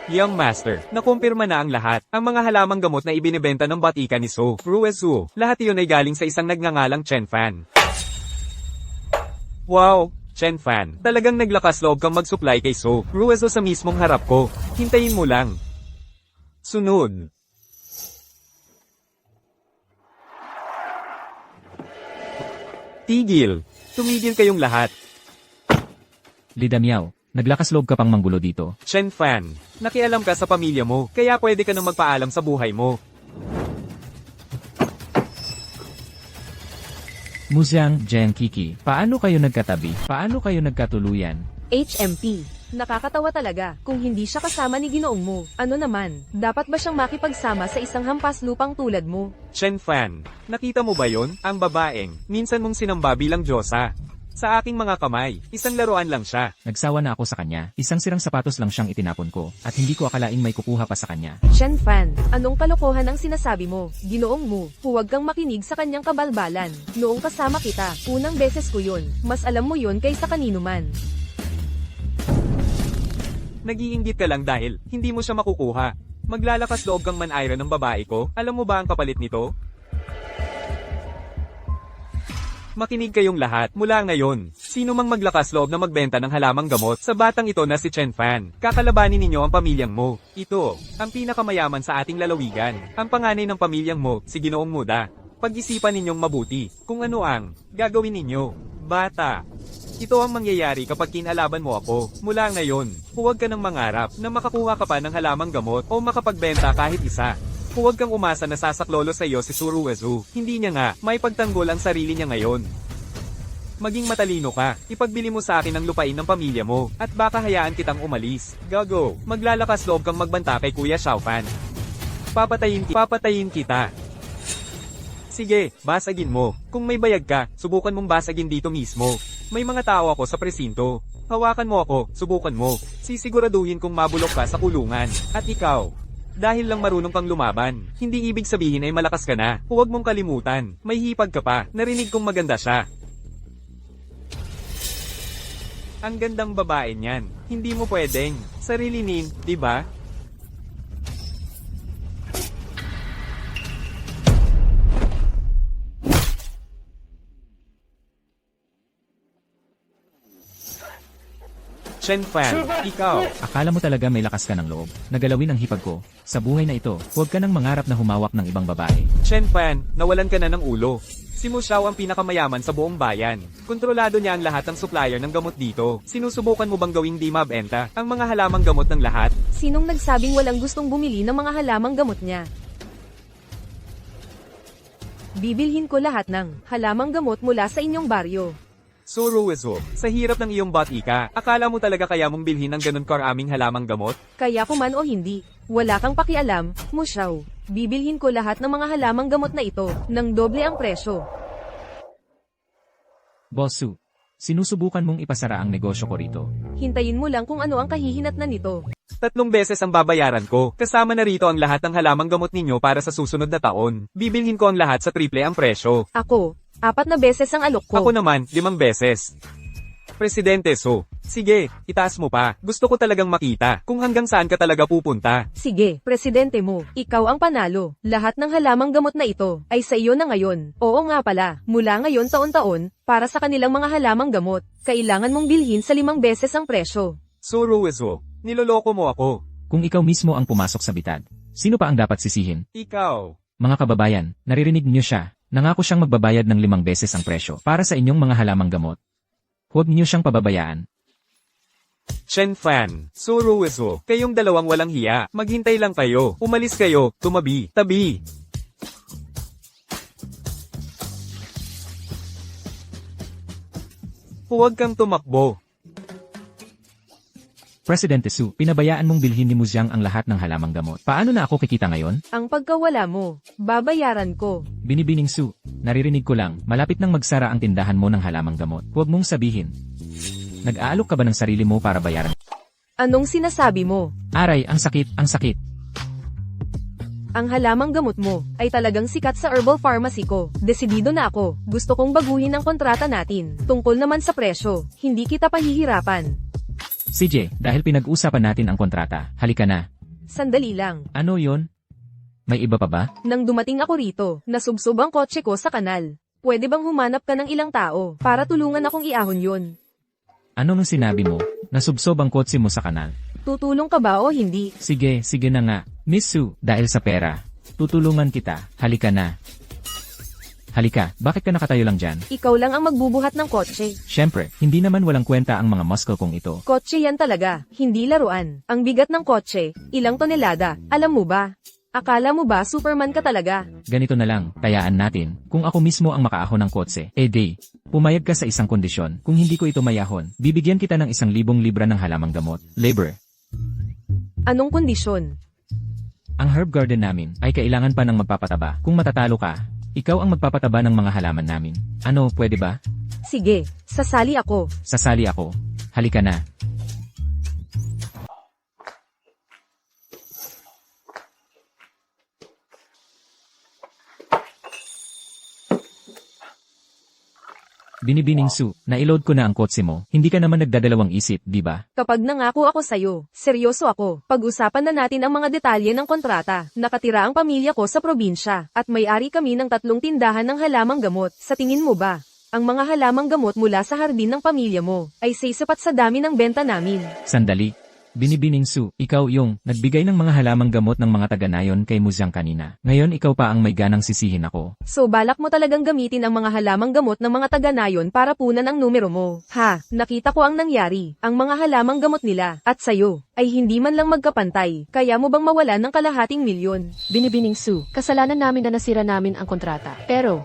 Young Master, nakumpirma na ang lahat. Ang mga halamang gamot na ibinibenta ng batika ni So, Ruezu, lahat iyon ay galing sa isang nagngangalang Chen Fan. Wow, Chen Fan, talagang naglakas loob kang mag-supply kay So, Ruezu sa mismong harap ko. Hintayin mo lang. Sunod. Tigil. Tumigil kayong lahat. Lidamiao, naglakas loob ka pang manggulo dito. Chen Fan, nakialam ka sa pamilya mo, kaya pwede ka nang magpaalam sa buhay mo. Muzyang, Jen Kiki, paano kayo nagkatabi? Paano kayo nagkatuluyan? HMP. Nakakatawa talaga kung hindi siya kasama ni Ginoong mo. Ano naman, dapat ba siyang makipagsama sa isang hampas lupang tulad mo? Chen Fan, nakita mo ba yon? Ang babaeng, minsan mong sinamba bilang Diyosa. Sa aking mga kamay, isang laruan lang siya. Nagsawa na ako sa kanya. Isang sirang sapatos lang siyang itinapon ko, at hindi ko akalaing may kukuha pa sa kanya. Shen Fan, anong kalokohan ang sinasabi mo? Ginoong mo, huwag kang makinig sa kanyang kabalbalan. Noong kasama kita, unang beses ko yun. Mas alam mo yun kaysa kanino man. Nag-iinggit ka lang dahil hindi mo siya makukuha. Maglalakas loob kang manayra ng babae ko, alam mo ba ang kapalit nito? Makinig kayong lahat, mula ngayon. Sino mang maglakas loob na magbenta ng halamang gamot sa batang ito na si Chen Fan, kakalabanin ninyo ang pamilyang mo. Ito, ang pinakamayaman sa ating lalawigan. Ang panganay ng pamilyang mo, si Ginoong Muda. Pag-isipan ninyong mabuti, kung ano ang gagawin ninyo. Bata. Ito ang mangyayari kapag kinalaban mo ako. Mula ngayon, huwag ka nang mangarap na makakuha ka pa ng halamang gamot o makapagbenta kahit isa. Huwag kang umasa na sasaklolo sa iyo si Suruwezu. Hindi niya nga, may pagtanggol ang sarili niya ngayon. Maging matalino ka. Ipagbili mo sa akin ang lupain ng pamilya mo. At baka hayaan kitang umalis. Gago. Maglalakas loob kang magbanta kay Kuya Xiaofan. Papatayin kita. Sige, basagin mo. Kung may bayag ka, subukan mong basagin dito mismo. May mga tao ako sa presinto. Hawakan mo ako, subukan mo. Sisiguraduhin kong mabulok ka sa kulungan. At ikaw, dahil lang marunong kang lumaban, hindi ibig sabihin ay malakas ka na. Huwag mong kalimutan, may hipag ka pa. Narinig kong maganda siya. Ang gandang babae niyan. Hindi mo pwedeng sarilinin, di ba? Chen Fan, ikaw. Akala mo talaga may lakas ka ng loob. Nagalawin ang hipag ko. Sa buhay na ito, huwag ka nang mangarap na humawak ng ibang babae. Chen Fan, nawalan ka na ng ulo. Si Mu Xiao ang pinakamayaman sa buong bayan. Kontrolado niya ang lahat ng supplier ng gamot dito. Sinusubukan mo bang gawing di mabenta ang mga halamang gamot ng lahat? Sinong nagsabing walang gustong bumili ng mga halamang gamot niya? Bibilhin ko lahat ng halamang gamot mula sa inyong baryo. Suruwezo, sa hirap ng iyong bati-ka, akala mo talaga kaya mong bilhin ng ganun karaming halamang gamot? Kaya ko man o hindi, wala kang pakialam, Mu Xiao. Bibilhin ko lahat ng mga halamang gamot na ito, ng doble ang presyo. Boss Su, sinusubukan mong ipasara ang negosyo ko rito. Hintayin mo lang kung ano ang kahihinatnan nito. 3 beses ang babayaran ko, kasama na rito ang lahat ng halamang gamot ninyo para sa susunod na taon. Bibilhin ko ang lahat sa triple ang presyo. Ako, 4 na beses ang alok ko. Ako naman, 5 beses. Presidente So, sige, itaas mo pa. Gusto ko talagang makita kung hanggang saan ka talaga pupunta. Sige, presidente mo, ikaw ang panalo. Lahat ng halamang gamot na ito ay sa iyo na ngayon. Oo nga pala, mula ngayon taon-taon, para sa kanilang mga halamang gamot, kailangan mong bilhin sa 5 beses ang presyo. Suruwezo, niloloko mo ako. Kung ikaw mismo ang pumasok sa bitad, sino pa ang dapat sisihin? Ikaw. Mga kababayan, naririnig niyo siya. Nangako siyang magbabayad ng 5 beses ang presyo para sa inyong mga halamang gamot. Huwag niyo siyang pababayaan. Chen Fan, Suruwezo, kayong dalawang walang hiya. Maghintay lang kayo. Umalis kayo, tumabi, tabi. Huwag kang tumakbo. Presidente Su, pinabayaan mong bilhin ni Mu Xiang ang lahat ng halamang gamot. Paano na ako kikita ngayon? Ang pagkawala mo, babayaran ko. Binibining Su, naririnig ko lang, malapit nang magsara ang tindahan mo ng halamang gamot. Huwag mong sabihin. Nag-aalok ka ba ng sarili mo para bayaran? Anong sinasabi mo? Aray, ang sakit, ang sakit. Ang halamang gamot mo ay talagang sikat sa herbal pharmacy ko. Desidido na ako. Gusto kong baguhin ang kontrata natin. Tungkol naman sa presyo, hindi kita pahihirapan. CJ, dahil pinag-usapan natin ang kontrata, halika na. Sandali lang. Ano yon? May iba pa ba? Nang dumating ako rito, nasubsob ang kotse ko sa kanal. Pwede bang humanap ka ng ilang tao para tulungan akong iahon yon? Ano nung sinabi mo? Nasubsob ang kotse mo sa kanal. Tutulong ka ba o hindi? Sige, sige na nga. Miss Su, dahil sa pera, tutulungan kita, halika na. Halika, bakit ka nakatayo lang dyan? Ikaw lang ang magbubuhat ng kotse. Siyempre, hindi naman walang kwenta ang mga muscle kong ito. Kotse yan talaga, hindi laruan. Ang bigat ng kotse, ilang tonelada, alam mo ba? Akala mo ba Superman ka talaga? Ganito na lang, tayaan natin. Kung ako mismo ang makaahon ng kotse, pumayag ka sa isang kondisyon. Kung hindi ko ito mayahon, bibigyan kita ng 1,000 libra ng halamang gamot. Labor. Anong kondisyon? Ang herb garden namin ay kailangan pa ng magpapataba. Kung matatalo ka, ikaw ang magpapataba ng mga halaman namin. Ano, pwede ba? Sige, sasali ako. Sasali ako. Halika na. Binibining Su, na-load ko na ang kotse mo. Hindi ka naman nagdadalawang isip, di ba? Kapag nangako ako sa'yo, seryoso ako. Pag-usapan na natin ang mga detalye ng kontrata. Nakatira ang pamilya ko sa probinsya, at may-ari kami ng 3 tindahan ng halamang gamot. Sa tingin mo ba, ang mga halamang gamot mula sa hardin ng pamilya mo ay sapat sa dami ng benta namin? Sandali. Binibining Su, ikaw yung nagbigay ng mga halamang gamot ng mga taga-nayon kay Mu Xiang kanina. Ngayon ikaw pa ang may ganang sisihin ako. So balak mo talagang gamitin ang mga halamang gamot ng mga taga-nayon para punan ang numero mo. Ha, nakita ko ang nangyari. Ang mga halamang gamot nila, at sayo, ay hindi man lang magkapantay. Kaya mo bang mawalan ng kalahating milyon? Binibining Su, kasalanan namin na nasira namin ang kontrata. Pero,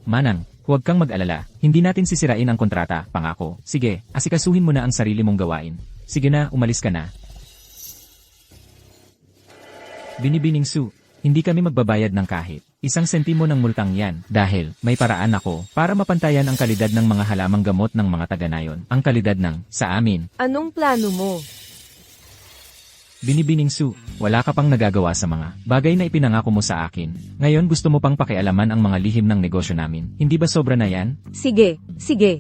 Manang, huwag kang mag-alala. Hindi natin sisirain ang kontrata, pangako. Sige, asikasuhin mo na ang sarili mong gawain. Sige na, umalis ka na. Binibining Su, hindi kami magbabayad ng kahit 1 sentimo ng multang yan dahil may paraan ako para mapantayan ang kalidad ng mga halamang gamot ng mga taga-nayon. Ang kalidad ng sa amin. Anong plano mo? Binibining Su, wala ka pang nagagawa sa mga bagay na ipinangako mo sa akin. Ngayon gusto mo pang pakialaman ang mga lihim ng negosyo namin. Hindi ba sobra na yan? Sige,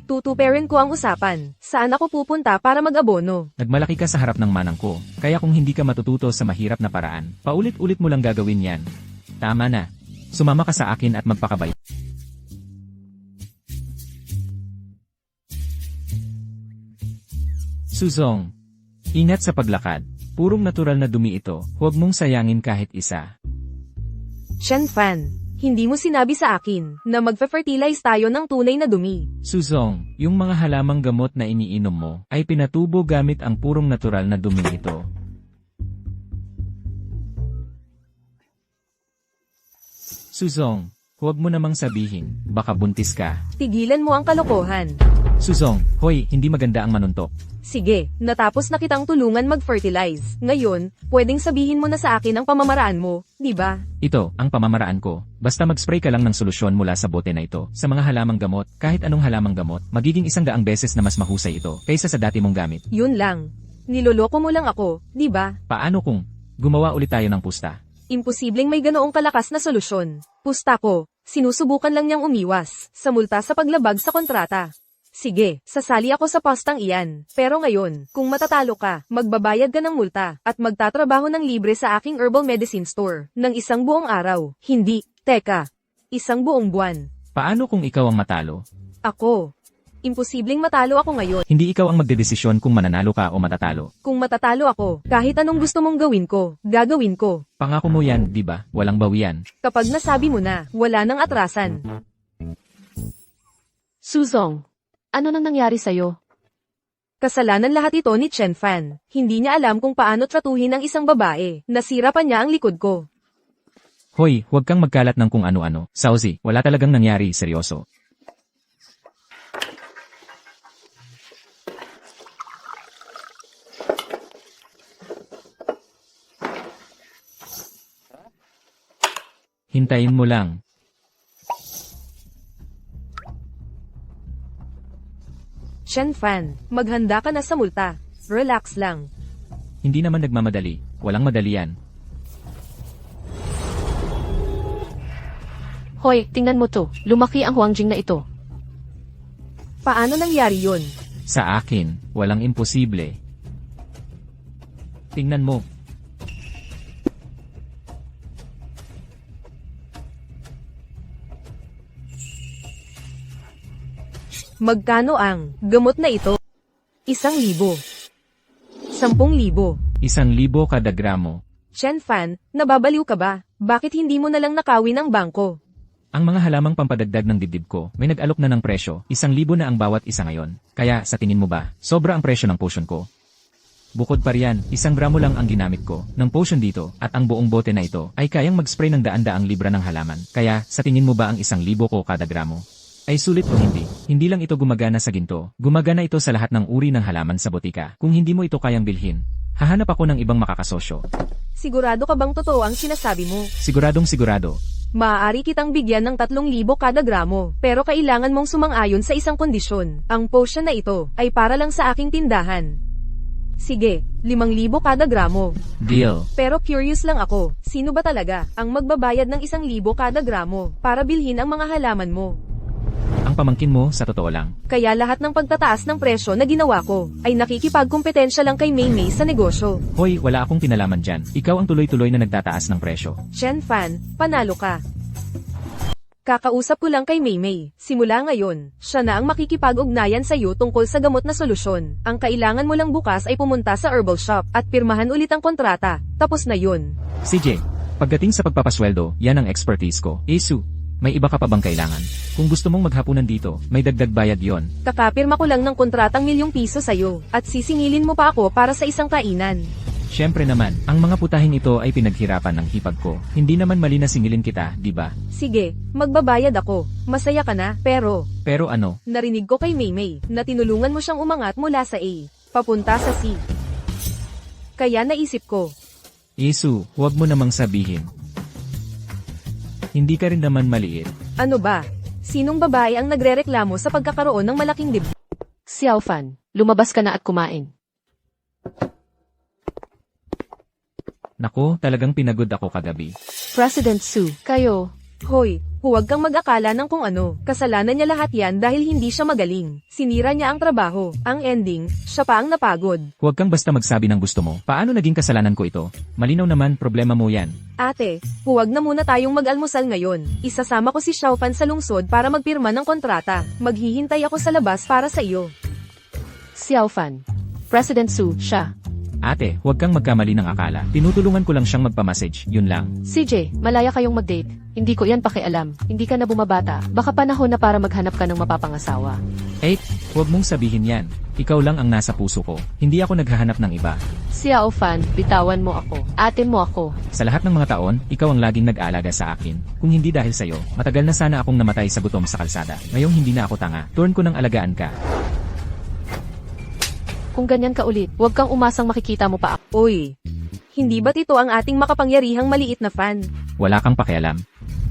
tutuperin ko ang usapan. Saan ako pupunta para mag-abono? Nagmalaki ka sa harap ng manang ko. Kaya kung hindi ka matututo sa mahirap na paraan, paulit-ulit mo lang gagawin yan. Tama na. Sumama ka sa akin at magpakabay. Suzong, ingat sa paglakad. Purong natural na dumi ito, huwag mong sayangin kahit isa. Shen Fan, hindi mo sinabi sa akin na magfe-fertilize tayo ng tunay na dumi. Suzong, yung mga halamang gamot na iniinom mo ay pinatubo gamit ang purong natural na dumi ito. Suzong, huwag mo namang sabihin, baka buntis ka. Tigilan mo ang kalokohan. Suzong, hoy, hindi maganda ang manuntok. Sige, natapos na kitang tulungan mag-fertilize. Ngayon, pwedeng sabihin mo na sa akin ang pamamaraan mo, di ba? Ito, ang pamamaraan ko. Basta mag-spray ka lang ng solusyon mula sa bote na ito. Sa mga halamang gamot, kahit anong halamang gamot, magiging 100 beses na mas mahusay ito, kaysa sa dati mong gamit. Yun lang. Niloloko mo lang ako, di ba? Paano kung gumawa ulit tayo ng pusta? Imposibleng may ganoong kalakas na solusyon. Pusta ko, sinusubukan lang niyang umiwas sa multa sa paglabag sa kontrata. Sige, sasali ako sa postang iyan. Pero ngayon, kung matatalo ka, magbabayad ka ng multa at magtatrabaho ng libre sa aking herbal medicine store ng 1 buong araw. Hindi, teka, 1 buong buwan. Paano kung ikaw ang matalo? Ako. Imposibleng matalo ako ngayon. Hindi ikaw ang magdedesisyon kung mananalo ka o matatalo. Kung matatalo ako, kahit anong gusto mong gawin ko, gagawin ko. Pangako mo yan, di ba? Walang bawian. Kapag nasabi mo na, wala nang atrasan. Suzong, ano nang nangyari sa'yo? Kasalanan lahat ito ni Chen Fan. Hindi niya alam kung paano tratuhin ang isang babae. Nasira pa niya ang likod ko. Hoy, huwag kang magkalat ng kung ano-ano. Sauzi, wala talagang nangyari, seryoso. Hintayin mo lang. Chen Fan, maghanda ka na sa multa. Relax lang. Hindi naman nagmamadali. Walang madali yan. Hoy, tingnan mo to. Lumaki ang Huangjing na ito. Paano nangyari yun? Sa akin, walang imposible. Tingnan mo. Magkano ang gamot na ito? 1,000. 10,000. 1,000 kada gramo. Chen Fan, nababaliw ka ba? Bakit hindi mo na lang nakawin ang bangko? Ang mga halamang pampadagdag ng dibdib ko, may nag-alok na ng presyo, 1,000 na ang bawat isa ngayon. Kaya, sa tingin mo ba, sobra ang presyo ng potion ko? Bukod pa riyan, 1 gramo lang ang ginamit ko ng potion dito, at ang buong bote na ito ay kayang mag-spray ng daan-daang libra ng halaman. Kaya, sa tingin mo ba ang 1,000 ko kada gramo ay sulit o hindi? Hindi lang ito gumagana sa ginto, gumagana ito sa lahat ng uri ng halaman sa botika. Kung hindi mo ito kayang bilhin, hahanap ako ng ibang makakasosyo. Sigurado ka bang totoo ang sinasabi mo? Siguradong sigurado. Maaari kitang bigyan ng 3,000 kada gramo, pero kailangan mong sumang-ayon sa isang kondisyon. Ang potion na ito ay para lang sa aking tindahan. Sige, 5,000 kada gramo. Deal. Pero curious lang ako, sino ba talaga ang magbabayad ng 1,000 kada gramo para bilhin ang mga halaman mo? Ang pamangkin mo, sa totoo lang. Kaya lahat ng pagtataas ng presyo na ginawa ko ay nakikipagkompetensya lang kay Maymay sa negosyo. Hoy, wala akong kinalaman dyan. Ikaw ang tuloy-tuloy na nagtataas ng presyo. Chen Fan, panalo ka. Kakausap ko lang kay Maymay. Simula ngayon, siya na ang makikipag-ugnayan sa iyo tungkol sa gamot na solusyon. Ang kailangan mo lang bukas ay pumunta sa herbal shop at pirmahan ulit ang kontrata. Tapos na yun. CJ, pagdating sa pagpapasweldo, yan ang expertise ko. Isu, may iba ka pa bang kailangan? Kung gusto mong maghapunan dito, may dagdag bayad yon. Kakapirma ko lang ng kontratang ₱1,000,000 sa'yo, at sisingilin mo pa ako para sa isang kainan. Siyempre naman, ang mga putahin ito ay pinaghirapan ng hipag ko. Hindi naman mali na singilin kita, di ba? Sige, magbabayad ako. Masaya ka na, pero, Pero ano, narinig ko kay Maymay, na tinulungan mo siyang umangat mula sa A, papunta sa C. Kaya naisip ko, Isu, huwag mo namang sabihin. Hindi ka rin naman maliit. ano ba? Sinong babae ang nagrereklamo sa pagkakaroon ng malaking dibdib? Xiao Fan, lumabas ka na at kumain. Naku, talagang pinagod ako kagabi. President Su, kayo, Hoy, huwag kang mag-akala ng kung ano. Kasalanan niya lahat yan dahil hindi siya magaling. Sinira niya ang trabaho. Ang ending, siya pa ang napagod. Huwag kang basta magsabi ng gusto mo. Paano naging kasalanan ko ito? Malinaw naman, problema mo yan. Ate, huwag na muna tayong mag-almusal ngayon. Isasama ko si Xiaofan sa lungsod para magpirma ng kontrata. Maghihintay ako sa labas para sa iyo. Xiao Fan. President Su, siya. Ate, huwag kang magkamali ng akala. Tinutulungan ko lang siyang magpamassage, yun lang. CJ, malaya kayong mag-date. Hindi ko yan pakialam. Hindi ka na bumabata. Baka panahon na para maghanap ka ng mapapangasawa. Eh, huwag mong sabihin yan. Ikaw lang ang nasa puso ko. Hindi ako naghahanap ng iba. Xiao Fan, bitawan mo ako. Ate mo ako. Sa lahat ng mga taon, ikaw ang laging nag-aalaga sa akin. Kung hindi dahil sa'yo, matagal na sana akong namatay sa gutom sa kalsada. Ngayong hindi na ako tanga. Turn ko ng alagaan ka. Kung ganyan ka ulit, huwag kang umasang makikita mo pa ako. Uy, hindi ba't ito ang ating makapangyarihang maliit na fan? Wala kang pakialam.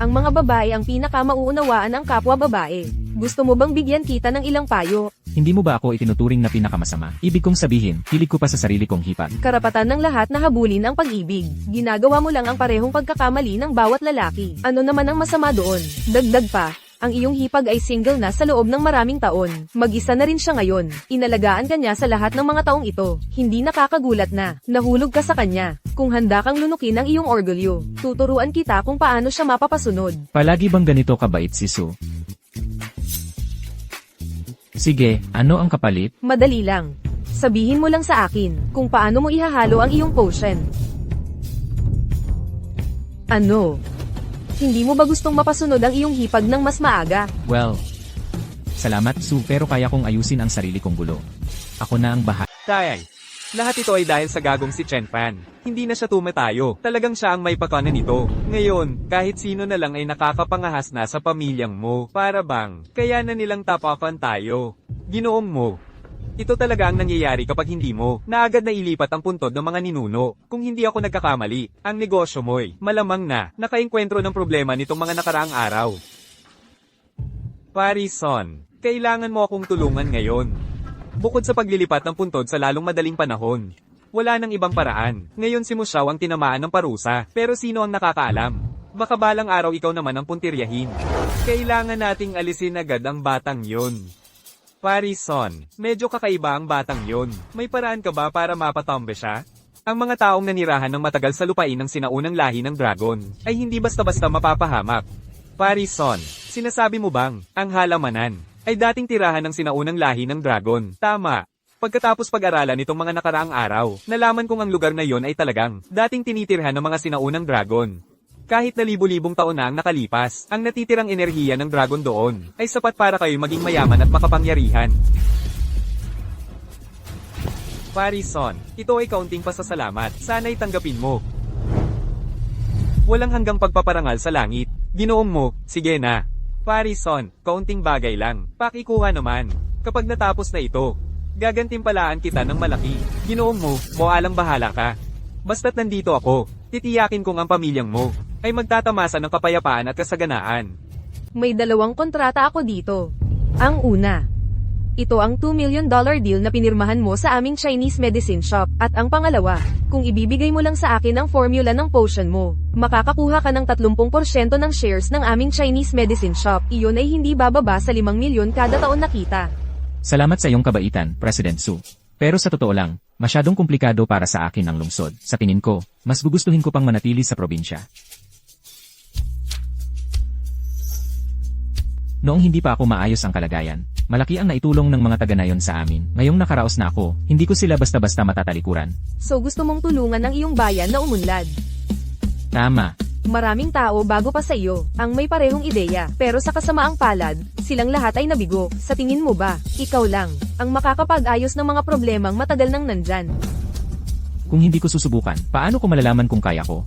Ang mga babae ang pinakamauunawaan ang kapwa babae. Gusto mo bang bigyan kita ng ilang payo? Hindi mo ba ako itinuturing na pinakamasama? Ibig kong sabihin, hilig ko pa sa sarili kong hipag. Karapatan ng lahat na habulin ang pag-ibig. Ginagawa mo lang ang parehong pagkakamali ng bawat lalaki. Ano naman ang masama doon? Dagdag pa, ang iyong hipag ay single na sa loob ng maraming taon. Mag-isa na rin siya ngayon. Inalagaan ka niya sa lahat ng mga taong ito. Hindi nakakagulat na nahulog ka sa kanya. Kung handa kang lunukin ang iyong orgulyo, tuturuan kita kung paano siya mapapasunod. Palagi bang ganito kabait si Su? Sige, ano ang kapalit? Madali lang. Sabihin mo lang sa akin kung paano mo ihahalo ang iyong potion. Ano? Hindi mo ba gustong mapasunod ang iyong hipag ng mas maaga? Well, salamat Su, pero kaya kong ayusin ang sarili kong gulo. Ako na ang bahala. Tay, lahat ito ay dahil sa gagong si Chen Fan. Hindi na siya tumatayo. Talagang siya ang may pakana nito. Ngayon, kahit sino na lang ay nakakapangahas na sa pamilyang mo. Para bang, kaya na nilang tapakan tayo. Ginoong mo. Ito talaga ang nangyayari kapag hindi mo na agad na ilipat ang puntod ng mga ninuno. Kung hindi ako nagkakamali, ang negosyo mo'y malamang na nakaengkwentro ng problema nitong mga nakaraang araw. Parison, kailangan mo akong tulungan ngayon. Bukod sa paglilipat ng puntod sa lalong madaling panahon, wala nang ibang paraan. Ngayon si Musyaw ang tinamaan ng parusa, pero sino ang nakakaalam? Baka balang araw ikaw naman ang puntiryahin. Kailangan nating alisin agad ang batang yon. Parison, medyo kakaiba ang batang yon. May paraan ka ba para mapatombe siya? Ang mga taong nanirahan ng matagal sa lupain ng sinaunang lahi ng dragon, ay hindi basta-basta mapapahamak. Parison, sinasabi mo bang, ang halamanan, ay dating tirahan ng sinaunang lahi ng dragon? Tama. Pagkatapos pag-aralan nitong mga nakaraang araw, nalaman kong ang lugar na yon ay talagang dating tinitirhan ng mga sinaunang dragon. Kahit na libu-libong taon na ang nakalipas, ang natitirang enerhiya ng dragon doon ay sapat para kayo maging mayaman at makapangyarihan. Parison, ito ay kaunting pasasalamat. Sana'y tanggapin mo. Walang hanggang pagpaparangal sa langit. Ginoong mo, sige na. Parison, kaunting bagay lang. Pakikuha naman. Kapag natapos na ito, gagantimpalaan kita ng malaki. Ginoong mo, alang bahala ka. Basta't nandito ako, titiyakin kong ang pamilyang mo ay magtatamasa ng kapayapaan at kasaganaan. May dalawang kontrata ako dito. Ang una, ito ang $2 million deal na pinirmahan mo sa aming Chinese medicine shop. At ang pangalawa, kung ibibigay mo lang sa akin ang formula ng potion mo, makakakuha ka ng 30% ng shares ng aming Chinese medicine shop. Iyon ay hindi bababa sa 5 milyon kada taon na kita. Salamat sa iyong kabaitan, President Su. Pero sa totoo lang, masyadong komplikado para sa akin ang lungsod. Sa tingin ko, mas gugustuhin ko pang manatili sa probinsya. Noong hindi pa ako maayos ang kalagayan, malaki ang naitulong ng mga taga-nayon sa amin. Ngayong nakaraos na ako, hindi ko sila basta-basta matatalikuran. So gusto mong tulungan ang iyong bayan na umunlad. Tama. Maraming tao bago pa sa iyo, ang may parehong ideya, pero sa kasamaang palad, silang lahat ay nabigo. Sa tingin mo ba, ikaw lang, ang makakapag-ayos ng mga problemang matagal nang nandyan? Kung hindi ko susubukan, paano ko malalaman kung kaya ko?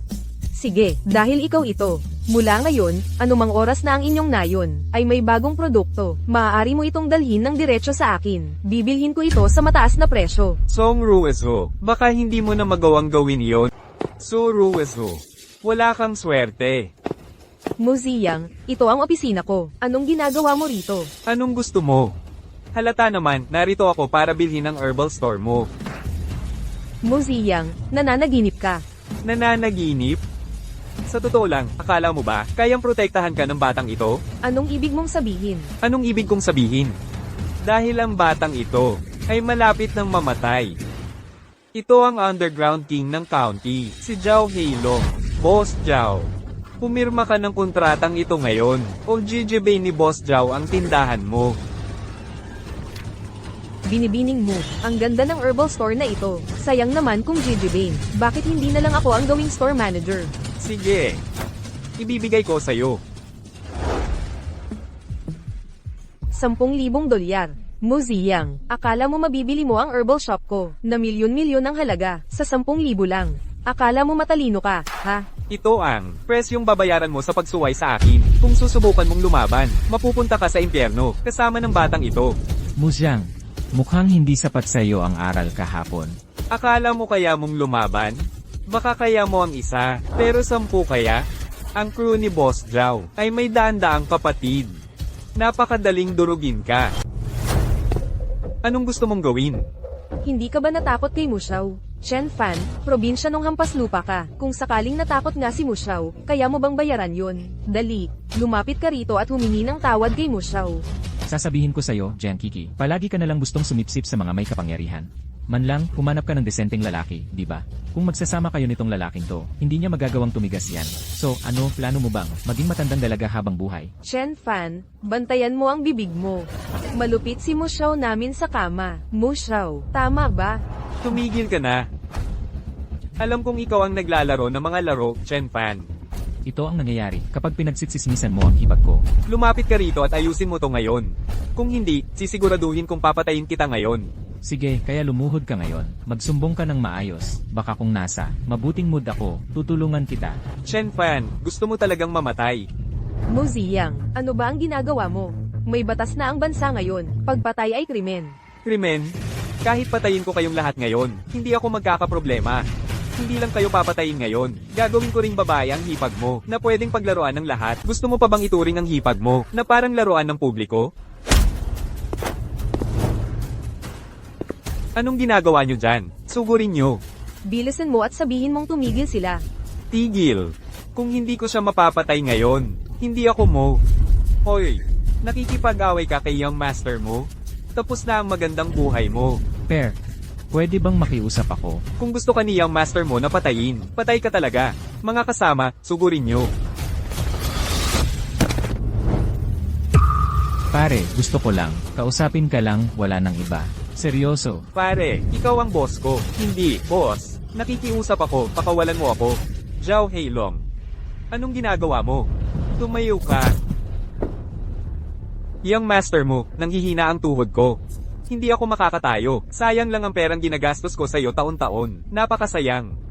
Sige, dahil ikaw ito. Mula ngayon, anumang oras na ang inyong nayon, ay may bagong produkto. Maaari mo itong dalhin ng diretso sa akin. Bibilhin ko ito sa mataas na presyo. Song Ruizo, baka hindi mo na magawang gawin iyon. So Ruizo, wala kang swerte. Muziyang, ito ang opisina ko. Anong ginagawa mo rito? Anong gusto mo? Halata naman, narito ako para bilhin ang herbal store mo. Muziyang, nananaginip ka. Nananaginip? Sa totoo lang, akala mo ba, kayang protektahan ka ng batang ito? Anong ibig mong sabihin? Anong ibig kong sabihin? Dahil ang batang ito, ay malapit ng mamatay. Ito ang underground king ng county, si Zhao Heilong. Boss Zhao. Pumirma ka ng kontratang ito ngayon, o jijibay ni Boss Zhao ang tindahan mo. Binibining mo, ang ganda ng herbal store na ito. Sayang naman kung Gigi bakit hindi na lang ako ang gawing store manager? Sige. Ibibigay ko sa'yo. 10,000 dolyar. Muziyang, akala mo mabibili mo ang herbal shop ko, na milyon-milyon ang halaga, sa 10,000 lang. Akala mo matalino ka, ha? Ito ang presyong babayaran mo sa pagsuway sa akin. Kung susubukan mong lumaban, mapupunta ka sa impyerno, kasama ng batang ito. Muziyang, mukhang hindi sapat sa iyo ang aral kahapon. Akala mo kaya mong lumaban? Baka kaya mo ang isa, pero 10 kaya? Ang crew ni Boss Zhao ay may daan-daang kapatid. Napakadaling durugin ka. Anong gusto mong gawin? Hindi ka ba natakot kay Mushao? Chen Fan, probinsya nung hampas lupa ka. Kung sakaling natakot nga si Mushao, kaya mo bang bayaran yon? Dali, lumapit ka rito at humingi ng tawad kay Mushao. Sasabihin ko sa'yo, Jen Kiki, palagi ka nalang gustong sumipsip sa mga may kapangyarihan. Man lang, humanap ka ng desenteng lalaki, di ba? Kung magsasama kayo nitong lalaking to, hindi niya magagawang tumigas yan. So, ano, plano mo bang maging matandang dalaga habang buhay? Chen Fan, bantayan mo ang bibig mo. Malupit si Mushao namin sa kama. Mushao, tama ba? Tumigil ka na. Alam kong ikaw ang naglalaro ng mga laro, Chen Fan. Ito ang nangyayari kapag pinagsisismisan mo ang hipag ko. Lumapit ka rito at ayusin mo to ngayon. Kung hindi, sisiguraduhin kong papatayin kita ngayon. Sige, kaya lumuhod ka ngayon. Magsumbong ka ng maayos. Baka kung nasa mabuting mood ako, tutulungan kita. Chen Fan, gusto mo talagang mamatay. Muziyang, ano ba ang ginagawa mo? May batas na ang bansa ngayon. Pagpatay ay krimen. Krimen? Kahit patayin ko kayong lahat ngayon, hindi ako magkakaproblema. Hindi lang kayo papatayin ngayon. Gagawin ko ring babae ang hipag mo, na pwedeng paglaruan ng lahat. Gusto mo pa bang ituring ang hipag mo, na parang laruan ng publiko? Anong ginagawa nyo dyan? Sugurin nyo. Bilisan mo at sabihin mong tumigil sila. Tigil. Kung hindi ko siya mapapatay ngayon, hindi ako mo. Hoy, nakikipag-away ka kay young master mo? Tapos na ang magandang buhay mo. Per, pwede bang makiusap ako? Kung gusto ka ni young master mo na patayin, patay ka talaga. Mga kasama, sugurin nyo. Pare, gusto ko lang. Kausapin ka lang, wala nang iba. Seryoso. Pare, ikaw ang boss ko. Hindi, boss. Nakikiusap ako, pakawalan mo ako. Zhao Heilong. Anong ginagawa mo? Tumayo ka. Young master mo, nanghihina ang tuhod ko. Hindi ako makakatayo. Sayang lang ang perang ginagastos ko sa'yo taon-taon. Napakasayang.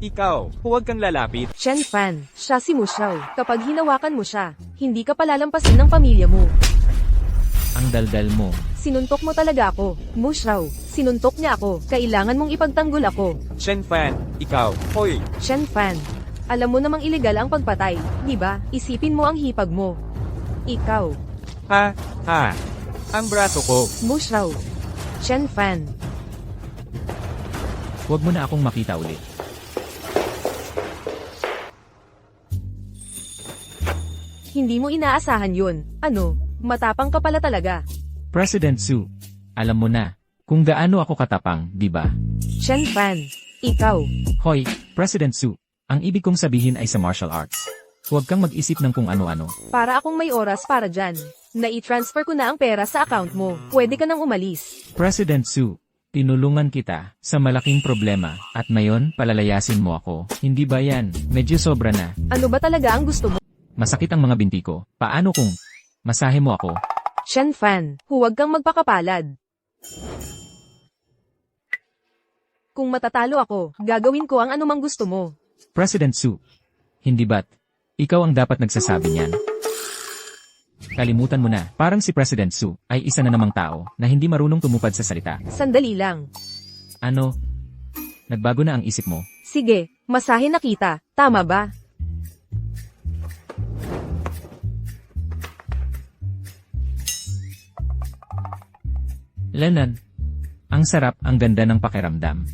Ikaw, huwag kang lalapit. Chen Fan, siya si Mushao. Kapag hinawakan mo siya, hindi ka palalampasin ng pamilya mo. Ang daldal mo. Sinuntok mo talaga ako. Mushao, sinuntok niya ako. Kailangan mong ipagtanggol ako. Chen Fan, ikaw. Hoy, Chen Fan, alam mo namang ilegal ang pagpatay, di ba? Isipin mo ang hipag mo. Ikaw, ha, ang braso ko. Mushao. Chen Fan, Huwag mo na akong makita ulit. hindi mo inaasahan yun. Ano, matapang ka pala talaga. President Su, alam mo na, kung gaano ako katapang, di ba? Chen Fan, ikaw. Hoy, President Su, ang ibig kong sabihin ay sa martial arts. Huwag kang mag-isip ng kung ano-ano. Para akong may oras para dyan. Nai-transfer ko na ang pera sa account mo. Pwede ka nang umalis. President Su, tinulungan kita sa malaking problema at ngayon palalayasin mo ako. Hindi ba yan? Medyo sobra na. Ano ba talaga ang gusto mo? Masakit ang mga binti ko. Paano kung masahe mo ako? Chen Fan, huwag kang magpakapalad. Kung matatalo ako, gagawin ko ang anumang gusto mo. President Su. Hindi ba't? Ikaw ang dapat nagsasabi niyan. Kalimutan mo na, parang si President Su ay isa na namang tao na hindi marunong tumupad sa salita. Sandali lang. Ano? Nagbago na ang isip mo? Sige, masahin na kita, tama ba? Lenan. Ang sarap, ang ganda ng pakiramdam.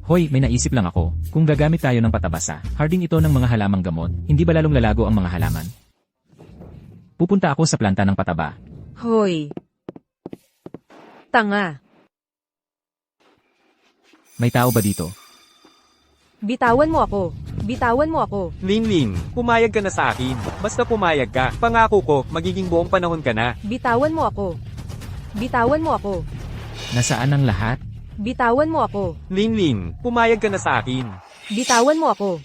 Hoy, may naisip lang ako. Kung gagamit tayo ng patabasa, harding ito ng mga halamang gamot, hindi ba lalong lalago ang mga halaman? Pupunta ako sa planta ng pataba. Hoy. Tanga. May tao ba dito? Bitawan mo ako. Bitawan mo ako. Linlin, pumayag ka na sa akin. Basta pumayag ka, pangako ko, magiging buong panahon ka na. Bitawan mo ako. Bitawan mo ako. Nasaan ang lahat? Bitawan mo ako. Linlin, pumayag ka na sa akin. Bitawan mo ako.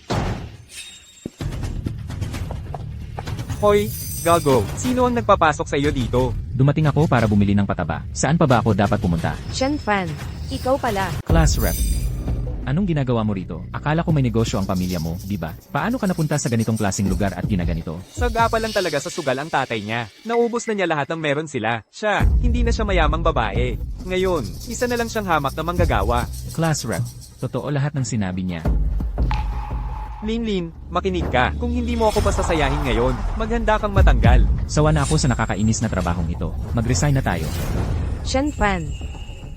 Hoy, Gago, sino ang nagpapasok sa iyo dito? Dumating ako para bumili ng pataba. Saan pa ba ako dapat pumunta? Shen Fan, ikaw pala. Class rep. Anong ginagawa mo rito? Akala ko may negosyo ang pamilya mo, di ba? Paano ka napunta sa ganitong klaseng lugar at ginaganito? Sagapa lang talaga sa sugal ang tatay niya. Naubos na niya lahat ng meron sila. Siya, hindi na siya mayamang babae. Ngayon, isa na lang siyang hamak na manggagawa. Class rep. Totoo lahat ng sinabi niya. Linlin, makinig ka. Kung hindi mo ako pasasayahin ngayon, maghanda kang matanggal. Sawa na ako sa nakakainis na trabahong ito. Mag-resign na tayo. Shen Fan,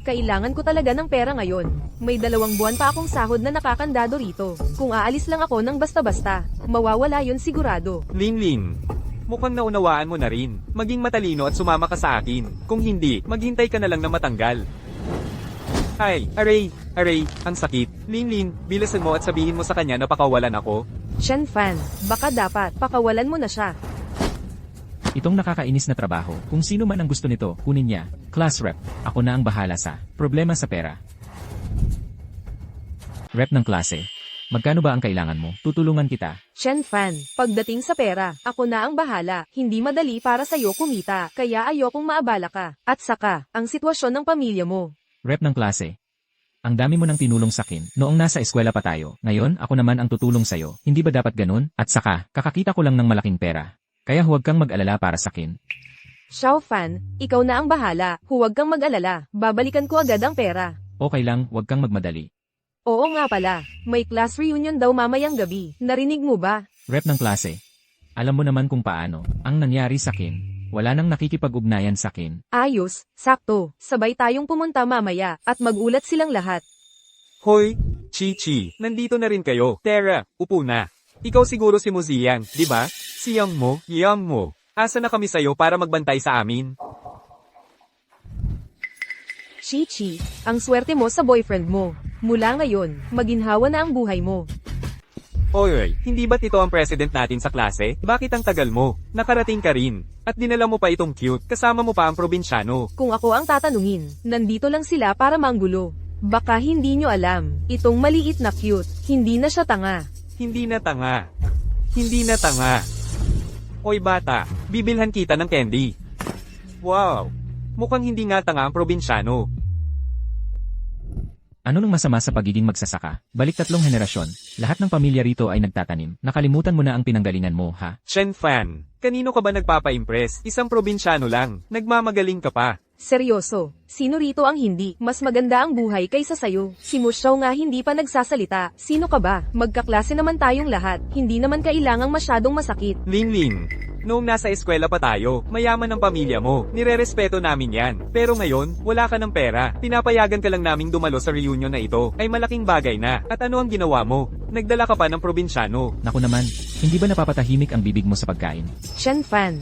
kailangan ko talaga ng pera ngayon. May 2 buwan pa akong sahod na nakakandado rito. Kung aalis lang ako ng basta-basta, mawawala yon sigurado. Linlin, mukhang naunawaan mo na rin. Maging matalino at sumama ka sa akin. Kung hindi, maghintay ka na lang na matanggal. Ay, aray, ang sakit. Linlin, bilisan mo at sabihin mo sa kanya na pakawalan ako. Shen Fan, baka dapat pakawalan mo na siya. Itong nakakainis na trabaho, kung sino man ang gusto nito, kunin niya. Class rep, ako na ang bahala sa problema sa pera. Rep ng klase, magkano ba ang kailangan mo? Tutulungan kita. Shen Fan, pagdating sa pera, ako na ang bahala. Hindi madali para sa'yo kumita, kaya ayokong maabala ka. At saka, ang sitwasyon ng pamilya mo. Rep ng klase. Ang dami mo nang tinulong sakin noong nasa eskwela pa tayo. Ngayon, ako naman ang tutulong sa'yo. Hindi ba dapat ganun? At saka, kakakita ko lang ng malaking pera. Kaya huwag kang mag-alala para sakin. Xiao Fan, ikaw na ang bahala. Huwag kang mag-alala. Babalikan ko agad ang pera. Okay lang, huwag kang magmadali. Oo nga pala. May class reunion daw mamayang gabi. Narinig mo ba? Rep ng klase. Alam mo naman kung paano. Ang nangyari sakin. Wala nang nakikipag-ugnayan sakin. Ayos, sakto. Sabay tayong pumunta mamaya at magulat silang lahat. Hoy, Chichi, nandito na rin kayo. Tara, upo na. Ikaw siguro si Muziyang, di ba? Si Yang mo. Asa na kami sa'yo para magbantay sa amin? Chichi, ang swerte mo sa boyfriend mo. Mula ngayon, maginhawa na ang buhay mo. Oy, hindi ba't ito ang president natin sa klase? Bakit ang tagal mo? Nakarating ka rin. At dinala mo pa itong cute, kasama mo pa ang probinsyano. Kung ako ang tatanungin, nandito lang sila para manggulo. Baka hindi nyo alam, itong maliit na cute, hindi na siya tanga. Hindi na tanga. Hindi na tanga. Oy bata, bibilhan kita ng candy. Wow, mukhang hindi nga tanga ang probinsyano. Ano nang masama sa pagiging magsasaka? Balik 3 henerasyon. Lahat ng pamilya rito ay nagtatanim. Nakalimutan mo na ang pinanggalingan mo, ha? Shen Fan, kanino ka ba nagpapa-impress? Isang probinsyano lang. Nagmamagaling ka pa. Seryoso, sino rito ang hindi? Mas maganda ang buhay kaysa sayo. Si Mushaw nga hindi pa nagsasalita. Sino ka ba? Magkaklase naman tayong lahat. Hindi naman kailangang masyadong masakit. Linlin, noong nasa eskwela pa tayo, mayaman ang pamilya mo. Nirerespeto namin yan. Pero ngayon, wala ka ng pera. Pinapayagan ka lang naming dumalo sa reunion na ito. Ay malaking bagay na. At ano ang ginawa mo? Nagdala ka pa ng probinsyano. Naku naman, hindi ba napapatahimik ang bibig mo sa pagkain? Shen Fan,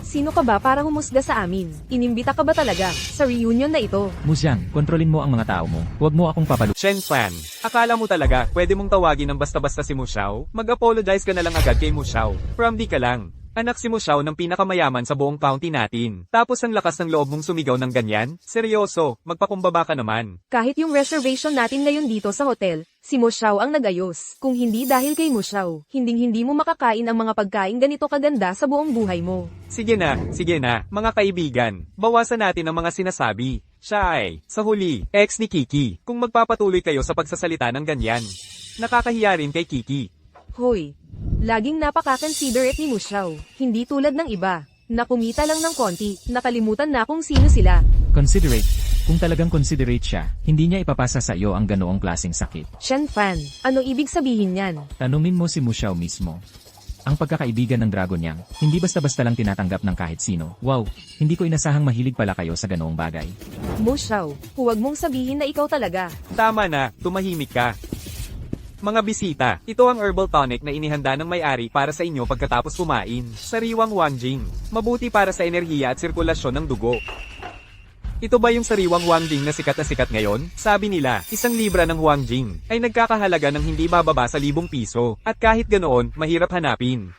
sino ka ba para humusga sa amin? Inimbita ka ba talaga sa reunion na ito? Muziyang, kontrolin mo ang mga tao mo. Huwag mo akong papalu... Shen Fan, akala mo talaga pwede mong tawagin ng basta-basta si Mushao? Mag-apologize ka na lang agad kay Mushao. From di ka lang. Anak si Mushao ng pinakamayaman sa buong county natin. Tapos ang lakas ng loob mong sumigaw ng ganyan? Seryoso, magpakumbaba ka naman. Kahit yung reservation natin ngayon dito sa hotel, si Mushaw ang nagayos. Kung hindi dahil kay Mushaw, hinding-hindi mo makakain ang mga pagkain ganito kaganda sa buong buhay mo. Sige na, mga kaibigan. Bawasan natin ang mga sinasabi. Siya ay, sa huli, ex ni Kiki. Kung magpapatuloy kayo sa pagsasalita ng ganyan, nakakahiya rin kay Kiki. Hoy, laging napaka-considerate ni Mushao. Hindi tulad ng iba, na kumita lang ng konti, nakalimutan na kung sino sila. Considerate. Kung talagang considerate siya, hindi niya ipapasa sa iyo ang ganoong klaseng sakit. Shen Fan, ano ibig sabihin yan? Tanungin mo si Mushao mismo. Ang pagkakaibigan ng Dragon Yang, hindi basta-basta lang tinatanggap ng kahit sino. Wow, hindi ko inasahang mahilig pala kayo sa ganoong bagay. Mushao, huwag mong sabihin na ikaw talaga. Tama na, tumahimik ka. Mga bisita, ito ang herbal tonic na inihanda ng may-ari para sa inyo pagkatapos kumain. Sariwang Wangjing. Mabuti para sa enerhiya at sirkulasyon ng dugo. Ito ba yung sariwang Wangjing na sikat ngayon? Sabi nila, 1 libra ng Wangjing ay nagkakahalaga ng hindi bababa sa 1,000 piso. At kahit ganoon, mahirap hanapin.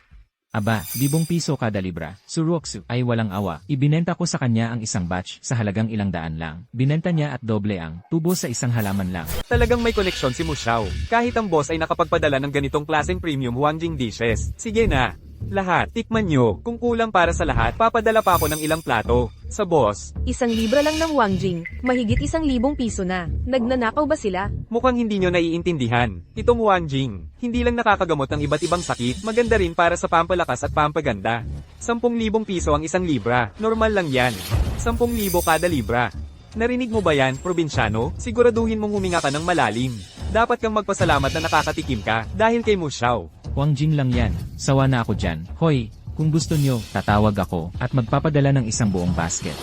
Aba, 10 piso kada libra. Suruoksu ay walang awa. Ibinenta ko sa kanya ang isang batch sa halagang 200 lang. Binenta niya at doble ang tubo sa isang halaman lang. Talagang may koneksyon si Mushao. Kahit ang boss ay nakapagpadala ng ganitong klaseng premium Wangjing dishes. Sige na. Lahat, tikman nyo. Kung kulang para sa lahat, papadala pa ako ng ilang plato. Sa boss, 1 libra lang ng Wangjing, mahigit 1,000 piso na. Nagnanakaw ba sila? mukhang hindi nyo naiintindihan. Itong Wangjing, hindi lang nakakagamot ng iba't ibang sakit, maganda rin para sa pampalakas at pampaganda. 10,000 piso ang 1 libra, normal lang yan. 10,000 kada libra. Narinig mo ba yan, probinsyano? Siguraduhin mong huminga ka ng malalim. Dapat kang magpasalamat na nakakatikim ka, dahil kay Mushao. Wangjing lang yan. Sawa na ako dyan. Hoy, kung gusto nyo, tatawag ako at magpapadala ng isang buong basket.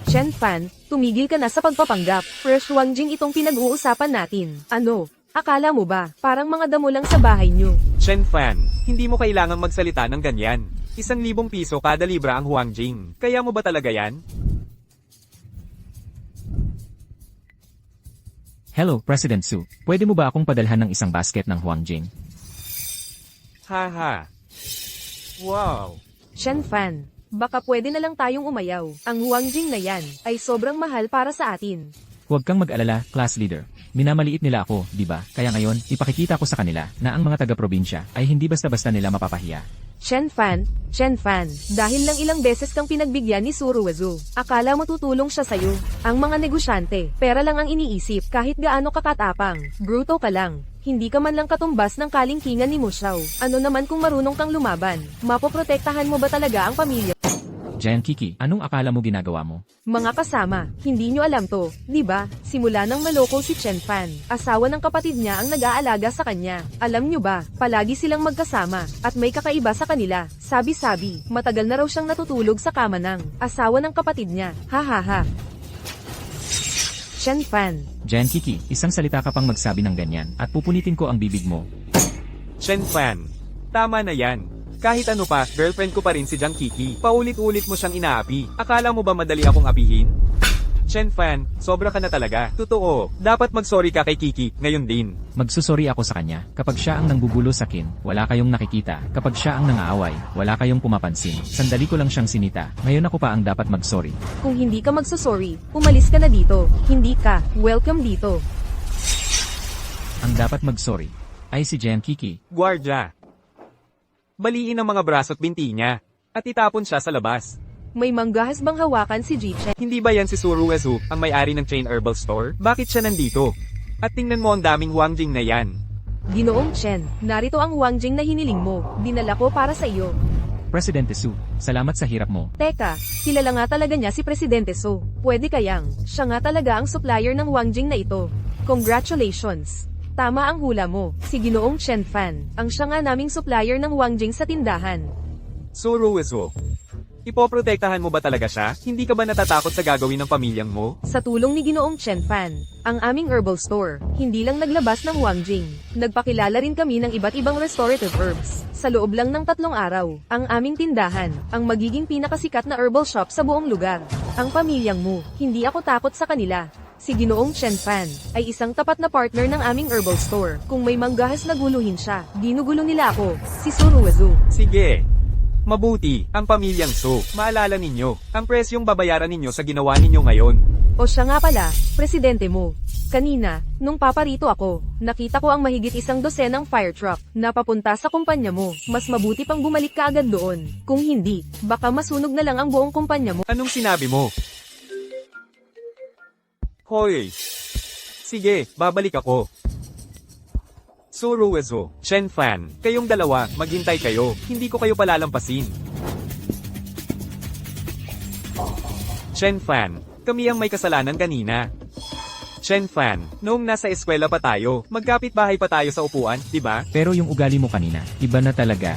Shen Fan, tumigil ka na sa pagpapanggap. Fresh Wangjing itong pinag-uusapan natin. Ano? Akala mo ba, parang mga damo lang sa bahay nyo? Shen Fan, hindi mo kailangang magsalita ng ganyan. 1,000 piso kada libra ang Wangjing. Kaya mo ba talaga yan? Hello, President Su. Pwede mo ba akong padalhan ng isang basket ng Wangjing? Haha. Wow. Shen Fan, baka pwede na lang tayong umayaw. Ang Wangjing na yan ay sobrang mahal para sa atin. Huwag kang mag-alala, class leader. Minamaliit nila ako, di ba? Kaya ngayon, ipakikita ko sa kanila na ang mga taga-probinsya ay hindi basta-basta nila mapapahiya. Shen Fan, dahil lang ilang beses kang pinagbigyan ni Suruwazu, akala mo tutulong siya sa'yo. Ang mga negosyante, pera lang ang iniisip kahit gaano kakatapang. Bruto ka lang. Hindi ka man lang katumbas ng kalingkingan ni Mushao. Ano naman kung marunong kang lumaban? Mapoprotektahan mo ba talaga ang pamilya? Giant Kiki, anong akala mo ginagawa mo? Mga kasama, hindi nyo alam to, di ba? Simula nang maloko si Chen Fan, asawa ng kapatid niya ang nag-aalaga sa kanya. Alam nyo ba, palagi silang magkasama, at may kakaiba sa kanila. Sabi-sabi, matagal na raw siyang natutulog sa kama ng asawa ng kapatid niya. Ha ha ha. Chen Fan, Giant Kiki, isang salita ka pang magsabi ng ganyan at pupunitin ko ang bibig mo. Shen Fan, tama na yan. Kahit ano pa, girlfriend ko pa rin si Jiang Kiki. Paulit-ulit mo siyang inaapi. Akala mo ba madali akong apihin? Shen Fan, sobra ka na talaga. Totoo, dapat mag-sorry ka kay Kiki, ngayon din. Magsusori ako sa kanya. Kapag siya ang nanggugulo sa akin, wala kayong nakikita. Kapag siya ang nangaaway, wala kayong pumapansin. Sandali ko lang siyang sinita. Ngayon ako pa ang dapat magsorry. kung hindi ka magsusorry, umalis ka na dito. Hindi ka, welcome dito. Ang dapat magsorry ay si Giant Kiki. Guardia. Baliin ang mga braso at binti niya. At itapon siya sa labas. May manggahas bang hawakan si Ji-Chen? Hindi ba yan si Suruwazu, ang may-ari ng chain herbal store? Bakit siya nandito? At tingnan mo ang daming Wangjing na yan. Ginoong Chen, narito ang Wangjing na hiniling mo. Dinala ko para sa iyo. Presidente Su, salamat sa hirap mo. Teka, kilala nga talaga niya si Presidente So. Pwede kayang, siya nga talaga ang supplier ng Wangjing na ito. Congratulations! Tama ang hula mo, si Ginoong Chen Fan, ang siya nga naming supplier ng Wangjing sa tindahan. Suruwazu. Ipoprotektahan mo ba talaga siya? Hindi ka ba natatakot sa gagawin ng pamilyang mo? Sa tulong ni Ginoong Chen Fan, ang aming herbal store, hindi lang naglabas ng Wangjing. Nagpakilala rin kami ng iba't ibang restorative herbs. Sa loob lang ng 3 araw, ang aming tindahan, ang magiging pinakasikat na herbal shop sa buong lugar. Ang pamilyang mo, hindi ako takot sa kanila. Si Ginoong Chen Fan ay isang tapat na partner ng aming herbal store. Kung may manggahas na guluhin siya, ginugulo nila ako, si Suruwazu. Sige. Mabuti, ang pamilyang Su. Maalala ninyo, ang presyong babayaran ninyo sa ginawa ninyo ngayon. O siya nga pala, presidente mo. Kanina, nung paparito ako, nakita ko ang mahigit 12 fire truck na papunta sa kumpanya mo. Mas mabuti pang bumalik ka agad doon. Kung hindi, baka masunog na lang ang buong kumpanya mo. Anong sinabi mo? Hoy! Sige, babalik ako. Suruezo, Shen Fan, kayong dalawa, maghintay kayo, hindi ko kayo palalampasin. Shen Fan, kami ang may kasalanan kanina. Shen Fan, noong nasa eskwela pa tayo, magkapit bahay pa tayo sa upuan, di ba? Pero yung ugali mo kanina, iba na talaga.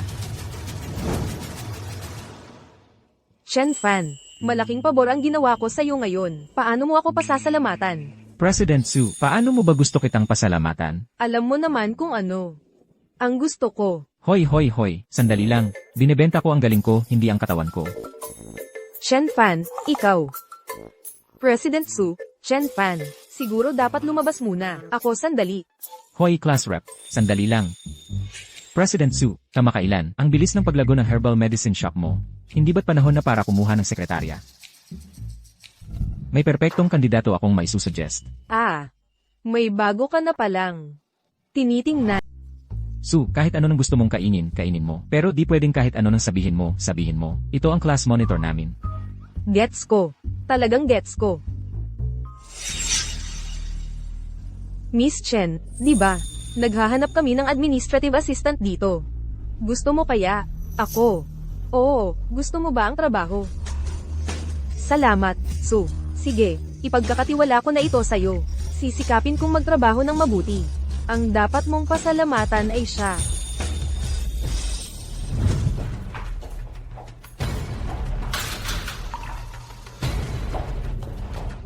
Shen Fan, malaking pabor ang ginawa ko sa iyo ngayon. Paano mo ako pasasalamatan? President Su, paano mo ba gusto kitang pasalamatan? Alam mo naman kung ano. Ang gusto ko. Hoy hoy hoy, sandali lang. Binebenta ko ang galing ko, hindi ang katawan ko. Shen Fan, ikaw. President Su, Shen Fan, siguro dapat lumabas muna. Ako sandali. Hoy class rep, sandali lang. President Su, kamakailan, ang bilis ng paglago ng herbal medicine shop mo. Hindi ba't panahon na para kumuha ng sekretarya? May perpektong kandidato akong may susuggest. Ah, may bago ka na palang. Tinitingnan. Su, kahit ano nang gusto mong kainin, kainin mo. Pero di pwedeng kahit ano nang sabihin mo, sabihin mo. Ito ang class monitor namin. Gets ko. Talagang gets ko. Miss Chen, di ba? Naghahanap kami ng administrative assistant dito. Gusto mo kaya? Ako. Oo, gusto mo ba ang trabaho? Salamat, Su. Sige, ipagkakatiwala ko na ito sa'yo. Sisikapin kong magtrabaho ng mabuti. Ang dapat mong pasalamatan ay siya.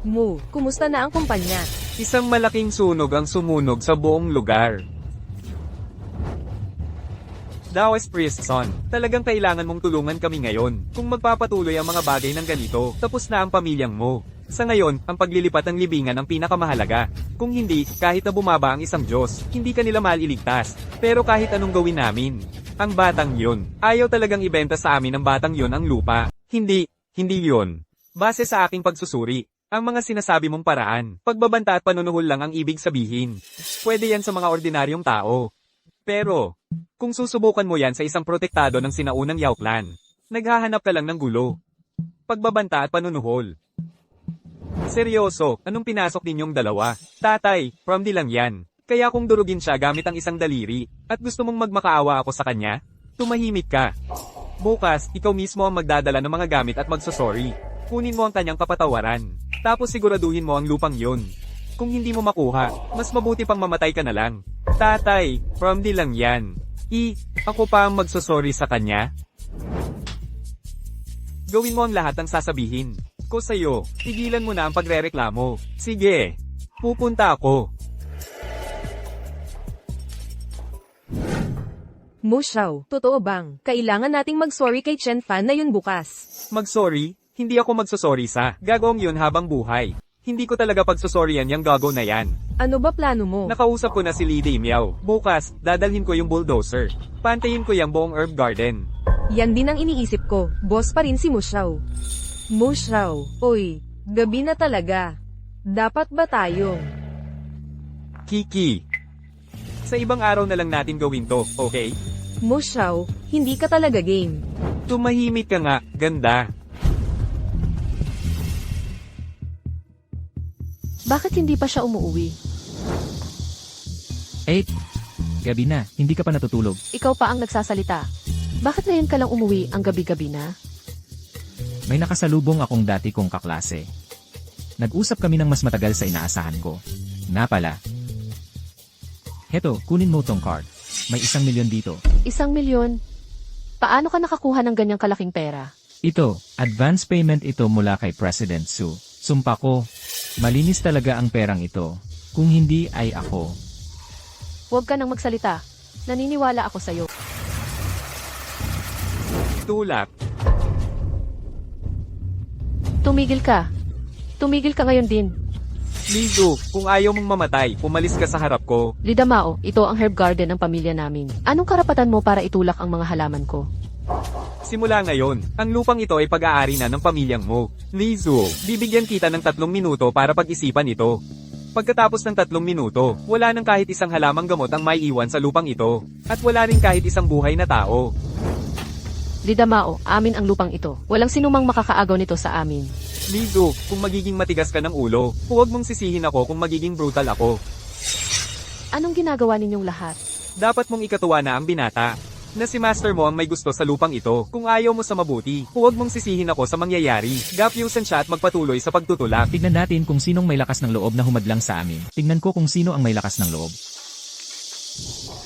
Mu, kumusta na ang kumpanya? Isang malaking sunog ang sumunog sa buong lugar. Dawes Priestson, talagang kailangan mong tulungan kami ngayon. Kung magpapatuloy ang mga bagay ng ganito, tapos na ang pamilyang mo. Sa ngayon, ang paglilipat ng libingan ang pinakamahalaga. Kung hindi, kahit na bumaba ang isang Diyos, hindi ka nila maliligtas. Pero kahit anong gawin namin, ang batang yun, ayaw talagang ibenta sa amin ng batang yun ang lupa. Hindi yun. Base sa aking pagsusuri, ang mga sinasabi mong paraan, pagbabanta at panunuhol lang ang ibig sabihin. Pwede yan sa mga ordinaryong tao. Pero, kung susubukan mo yan sa isang protektado ng sinaunang Yao Clan, naghahanap ka lang ng gulo. Pagbabanta at panunuhol. Seryoso, anong pinasok ninyong dalawa? Tatay, from di lang yan. Kaya kung durugin siya gamit ang isang daliri, at gusto mong magmakaawa ako sa kanya, tumahimik ka. Bukas, ikaw mismo ang magdadala ng mga gamit at magsasorry. Kunin mo ang kanyang kapatawaran. Tapos siguraduhin mo ang lupang yun. Kung hindi mo makuha, mas mabuti pang mamatay ka na lang. Tatay, from di lang yan. Ako pa ang magsasorry sa kanya? Gawin mo ang lahat ng sasabihin ko sa'yo. Tigilan mo na ang pagrereklamo. Sige, pupunta ako. Mu Xiao, totoo bang? Kailangan nating mag-sorry kay Chen Fan na yun bukas. Mag-sorry? Hindi ako magsasorry sa gagawin yun habang buhay. Hindi ko talaga pagsasoryan yung gago na yan. Ano ba plano mo? Nakausap ko na si Lady Miao. Bukas, dadalhin ko yung bulldozer. Pantayin ko yung buong herb garden. Yan din ang iniisip ko. Boss pa rin si Mu Xiao. Mu Xiao, oy, gabi na talaga. Dapat ba tayong? Kiki. Sa ibang araw na lang natin gawin to, okay? Mu Xiao, hindi ka talaga game. Tumahimik ka nga, ganda. Bakit hindi pa siya umuwi? 8. Gabi na, hindi ka pa natutulog. Ikaw pa ang nagsasalita. Bakit ngayon ka lang umuwi ang gabi-gabi na? May nakasalubong akong dati kong kaklase. Nag-usap kami ng mas matagal sa inaasahan ko. Na pala. Heto, kunin mo tong card. May 1 milyon dito. 1 milyon? Paano ka nakakuha ng ganyang kalaking pera? Ito, advance payment ito mula kay President Su. Sumpa ko, malinis talaga ang perang ito. Kung hindi ay ako. Huwag ka nang magsalita. Naniniwala ako sa'yo. Tulak. Tumigil ka. Tumigil ka ngayon din. Lizu, kung ayaw mong mamatay, umalis ka sa harap ko. Lidamao, ito ang herb garden ng pamilya namin. Anong karapatan mo para itulak ang mga halaman ko? Simula ngayon, ang lupang ito ay pag-aari na ng pamilyang mo. Lizu, bibigyan kita ng 3 minuto para pag-isipan ito. Pagkatapos ng 3 minuto, wala nang kahit isang halamang gamot ang maiiwan sa lupang ito, at wala rin kahit isang buhay na tao. Lidamao, amin ang lupang ito. Walang sinumang makakaagaw nito sa amin. Lizu, kung magiging matigas ka ng ulo, huwag mong sisihin ako kung magiging brutal ako. Anong ginagawa ninyong lahat? Dapat mong ikatuwa na ang binata. Na si master mo ang may gusto sa lupang ito. Kung ayaw mo sa mabuti, huwag mong sisihin ako sa mangyayari. Gapyusan siya at magpatuloy sa pagtutulak. Tignan natin kung sinong may lakas ng loob na humadlang sa amin. Tingnan ko kung sino ang may lakas ng loob.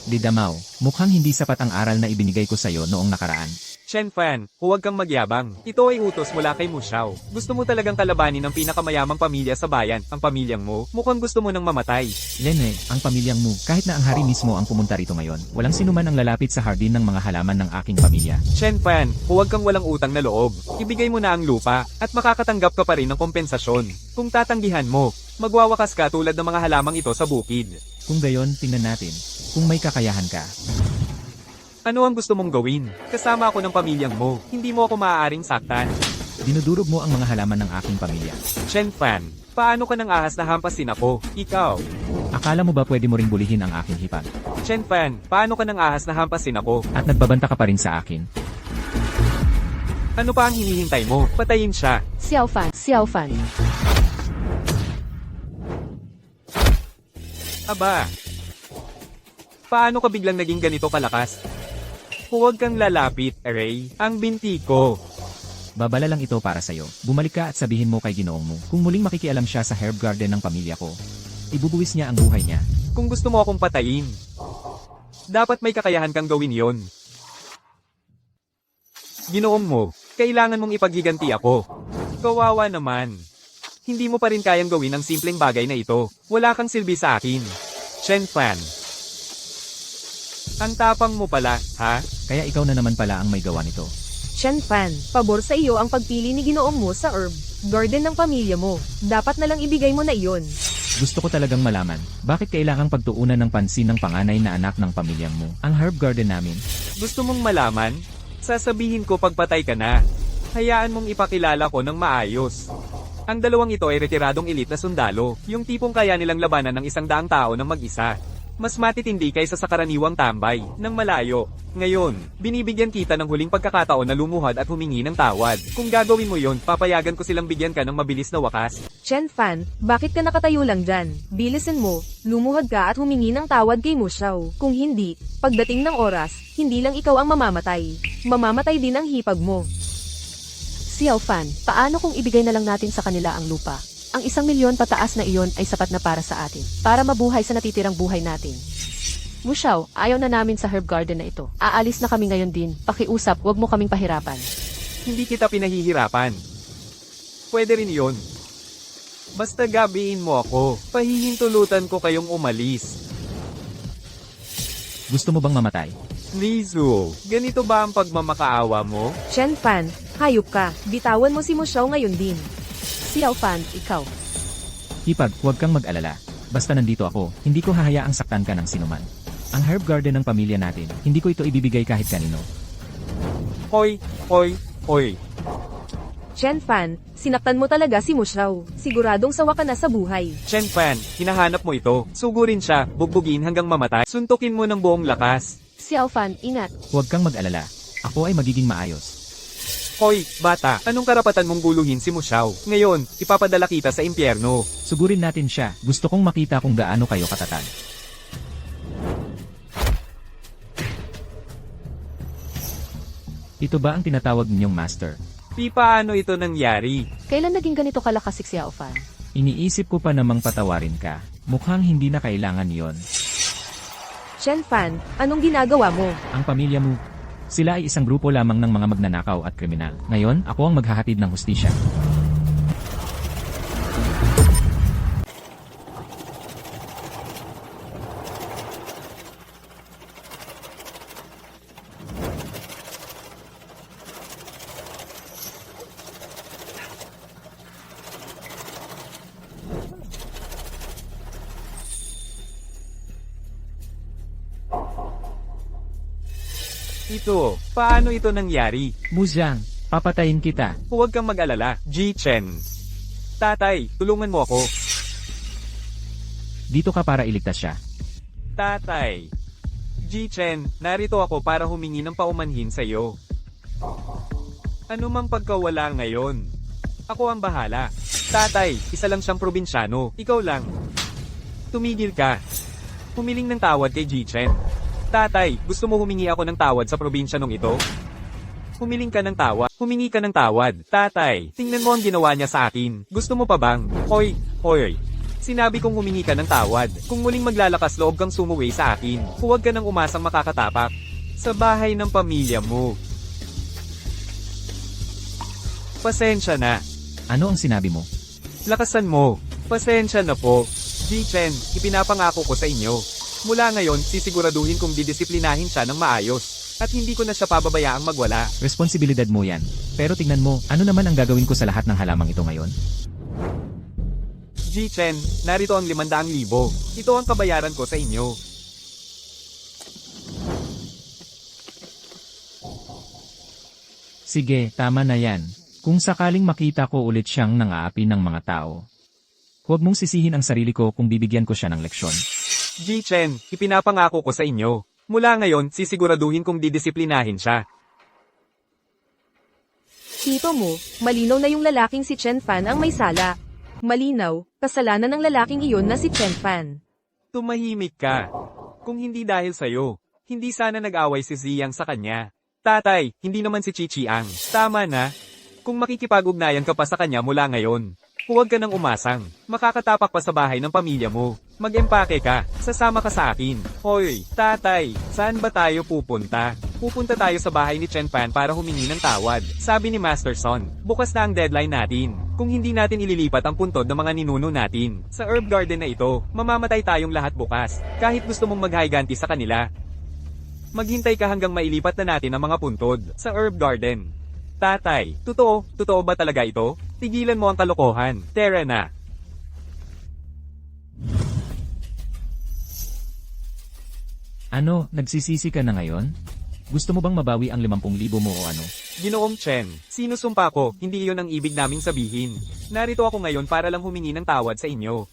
Lidamao, mukhang hindi sapat ang aral na ibinigay ko sa'yo noong nakaraan. Chen Fan, huwag kang magyabang. Ito ay utos mula kay Mu Xiao. Gusto mo talagang kalabanin ang pinakamayamang pamilya sa bayan, ang pamilyang mo. Mukhang gusto mo nang mamatay. Lene, ang pamilyang mo, kahit na ang hari mismo ang pumunta rito ngayon, walang sinuman ang lalapit sa hardin ng mga halaman ng aking pamilya. Chen Fan, huwag kang walang utang na loob. Ibigay mo na ang lupa, at makakatanggap ka pa rin ng kompensasyon. Kung tatanggihan mo, magwawakas ka tulad ng mga halamang ito sa bukid. Kung gayon, tingnan natin. Kung may kakayahan ka. Ano ang gusto mong gawin? Kasama ako ng pamilyang mo. Hindi mo ako maaaring saktan. Dinudurog mo ang mga halaman ng aking pamilya. Chen Fan, paano ka nang ahas na hampasin ako? Ikaw. Akala mo ba pwede mo ring bulihin ang aking hipag? Chen Fan, paano ka nang ahas na hampasin ako? At nagbabanta ka pa rin sa akin? Ano pa ang hinihintay mo? Patayin siya. Xiao Fan. Aba. Paano ka biglang naging ganito kalakas? Huwag kang lalapit, Ray. Ang binti ko. Babala lang ito para sa'yo. Bumalik ka at sabihin mo kay ginoong mo. Kung muling makikialam siya sa herb garden ng pamilya ko, ibubuwis niya ang buhay niya. Kung gusto mo akong patayin, dapat may kakayahan kang gawin yon. Ginoong mo, kailangan mong ipaghiganti ako. Kawawa naman. Hindi mo pa rin kayang gawin ang simpleng bagay na ito. Wala kang silbi sa akin. Chen Fan. Ang tapang mo pala, ha? Kaya ikaw na naman pala ang may gawa nito. Chen Fan, pabor sa iyo ang pagpili ni Ginoong mo sa herb garden ng pamilya mo. Dapat na lang ibigay mo na iyon. Gusto ko talagang malaman, bakit kailangang pagtuunan ng pansin ng panganay na anak ng pamilyang mo, ang herb garden namin? Gusto mong malaman? Sasabihin ko pagpatay ka na. Hayaan mong ipakilala ko ng maayos. Ang dalawang ito ay retiradong elite na sundalo, yung tipong kaya nilang labanan ng 100 tao ng mag-isa. Mas matitindi kaysa sa karaniwang tambay, ng malayo. Ngayon, binibigyan kita ng huling pagkakataon na lumuhad at humingi ng tawad. Kung gagawin mo yon, papayagan ko silang bigyan ka ng mabilis na wakas. Chen Fan, bakit ka nakatayo lang dyan? Bilisin mo, lumuhad ka at humingi ng tawad kay Mu Xiao. Kung hindi, pagdating ng oras, hindi lang ikaw ang mamamatay. Mamamatay din ang hipag mo. Xiao Fan, paano kung ibigay na lang natin sa kanila ang lupa? Ang 1 milyon pataas na iyon ay sapat na para sa atin, para mabuhay sa natitirang buhay natin. Mu Xiao, ayaw na namin sa herb garden na ito. Aalis na kami ngayon din. Pakiusap, wag mo kaming pahirapan. Hindi kita pinahihirapan. Pwede rin yon. Basta gabiin mo ako, pahihintulutan ko kayong umalis. Gusto mo bang mamatay? Lizu, ganito ba ang pagmamakaawa mo? Chen Fan, hayop ka. Bitawan mo si Mu Xiao ngayon din. Xiao Fan, ikaw. Hipag, huwag kang mag-alala. Basta nandito ako, hindi ko hahayaang saktan ka ng sinuman. Ang herb garden ng pamilya natin, hindi ko ito ibibigay kahit kanino. Hoy. Chen Fan, sinaktan mo talaga si Mu Xiao. Siguradong sawa ka na sa buhay. Chen Fan, hinahanap mo ito. Sugurin siya, bugbugin hanggang mamatay. Suntukin mo ng buong lakas. Xiao Fan, ingat. Huwag kang mag-alala. Ako ay magiging maayos. Hoy, bata, anong karapatan mong guluhin si Mu Xiao? Ngayon, ipapadala kita sa impyerno. Sugurin natin siya. Gusto kong makita kung gaano kayo katatag. Ito ba ang tinatawag ninyong master? Paano ito nangyari? Kailan naging ganito kalakas si Xiao Fan? Iniisip ko pa namang patawarin ka. Mukhang hindi na kailangan yon. Chen Fan, anong ginagawa mo? Ang pamilya mo, sila ay isang grupo lamang ng mga magnanakaw at kriminal. Ngayon, ako ang maghahatid ng hustisya. Paano ito nangyari? Muzhang, papatayin kita. Huwag kang mag-alala, Ji-Chen. Tatay, tulungan mo ako. Dito ka para iligtas siya. Tatay. Ji-Chen, narito ako para humingi ng paumanhin sa iyo. Ano mang pagkawala ngayon? Ako ang bahala. Tatay, isa lang siyang probinsyano. Ikaw lang. Tumigil ka. Humiling ng tawad kay Ji-Chen. Tatay, gusto mo humingi ako ng tawad sa probinsyanong ito? Humiling ka ng tawad. Humingi ka ng tawad. Tatay, tingnan mo ang ginawa niya sa akin. Gusto mo pa bang? Hoy, hoy. Sinabi kong humingi ka ng tawad. Kung muling maglalakas loob kang sumuwi sa akin, huwag ka nang umasang makakatapak. Sa bahay ng pamilya mo. Pasensya na. Ano ang sinabi mo? Lakasan mo. Pasensya na po. Ji-Chen, ipinapangako ko sa inyo. Mula ngayon, sisiguraduhin kong didisiplinahin siya ng maayos. At hindi ko na siya pababayaang magwala. Responsibilidad mo yan. Pero tingnan mo, ano naman ang gagawin ko sa lahat ng halamang ito ngayon? Ji-Chen, narito ang 500,000. Ito ang kabayaran ko sa inyo. Sige, tama na yan. Kung sakaling makita ko ulit siyang nang-aapi ng mga tao, huwag mong sisihin ang sarili ko kung bibigyan ko siya ng leksyon. Ji-Chen, ipinapangako ko sa inyo. Mula ngayon, sisiguraduhin kong didisiplinahin siya. Tito mo, malinaw na yung lalaking si Chen Fan ang may sala. Malinaw, kasalanan ng lalaking iyon na si Chen Fan. Tumahimik ka. Kung hindi dahil sa'yo, hindi sana nag-away si Ziyang sa kanya. Tatay, hindi naman si Chichiang. Tama na. Kung makikipag-ugnayan ka pa sa kanya mula ngayon, huwag ka nang umasang. Makakatapak pa sa bahay ng pamilya mo. Mag-empake ka. Sasama ka sa akin. Hoy, tatay, saan ba tayo pupunta? Pupunta tayo sa bahay ni Chen Fan para humingi ng tawad. Sabi ni Master Son, bukas na ang deadline natin. Kung hindi natin ililipat ang puntod ng mga ninuno natin, sa herb garden na ito, mamamatay tayong lahat bukas. Kahit gusto mong maghiganti sa kanila. Maghintay ka hanggang mailipat na natin ang mga puntod sa herb garden. Tatay, totoo ba talaga ito? Tigilan mo ang kalokohan. Tara na. Ano, nagsisisi ka na ngayon? Gusto mo bang mabawi ang 50,000 mo o ano? Ginoong Chen, sinusumpa ko, hindi iyon ang ibig naming sabihin. Narito ako ngayon para lang humingi ng tawad sa inyo.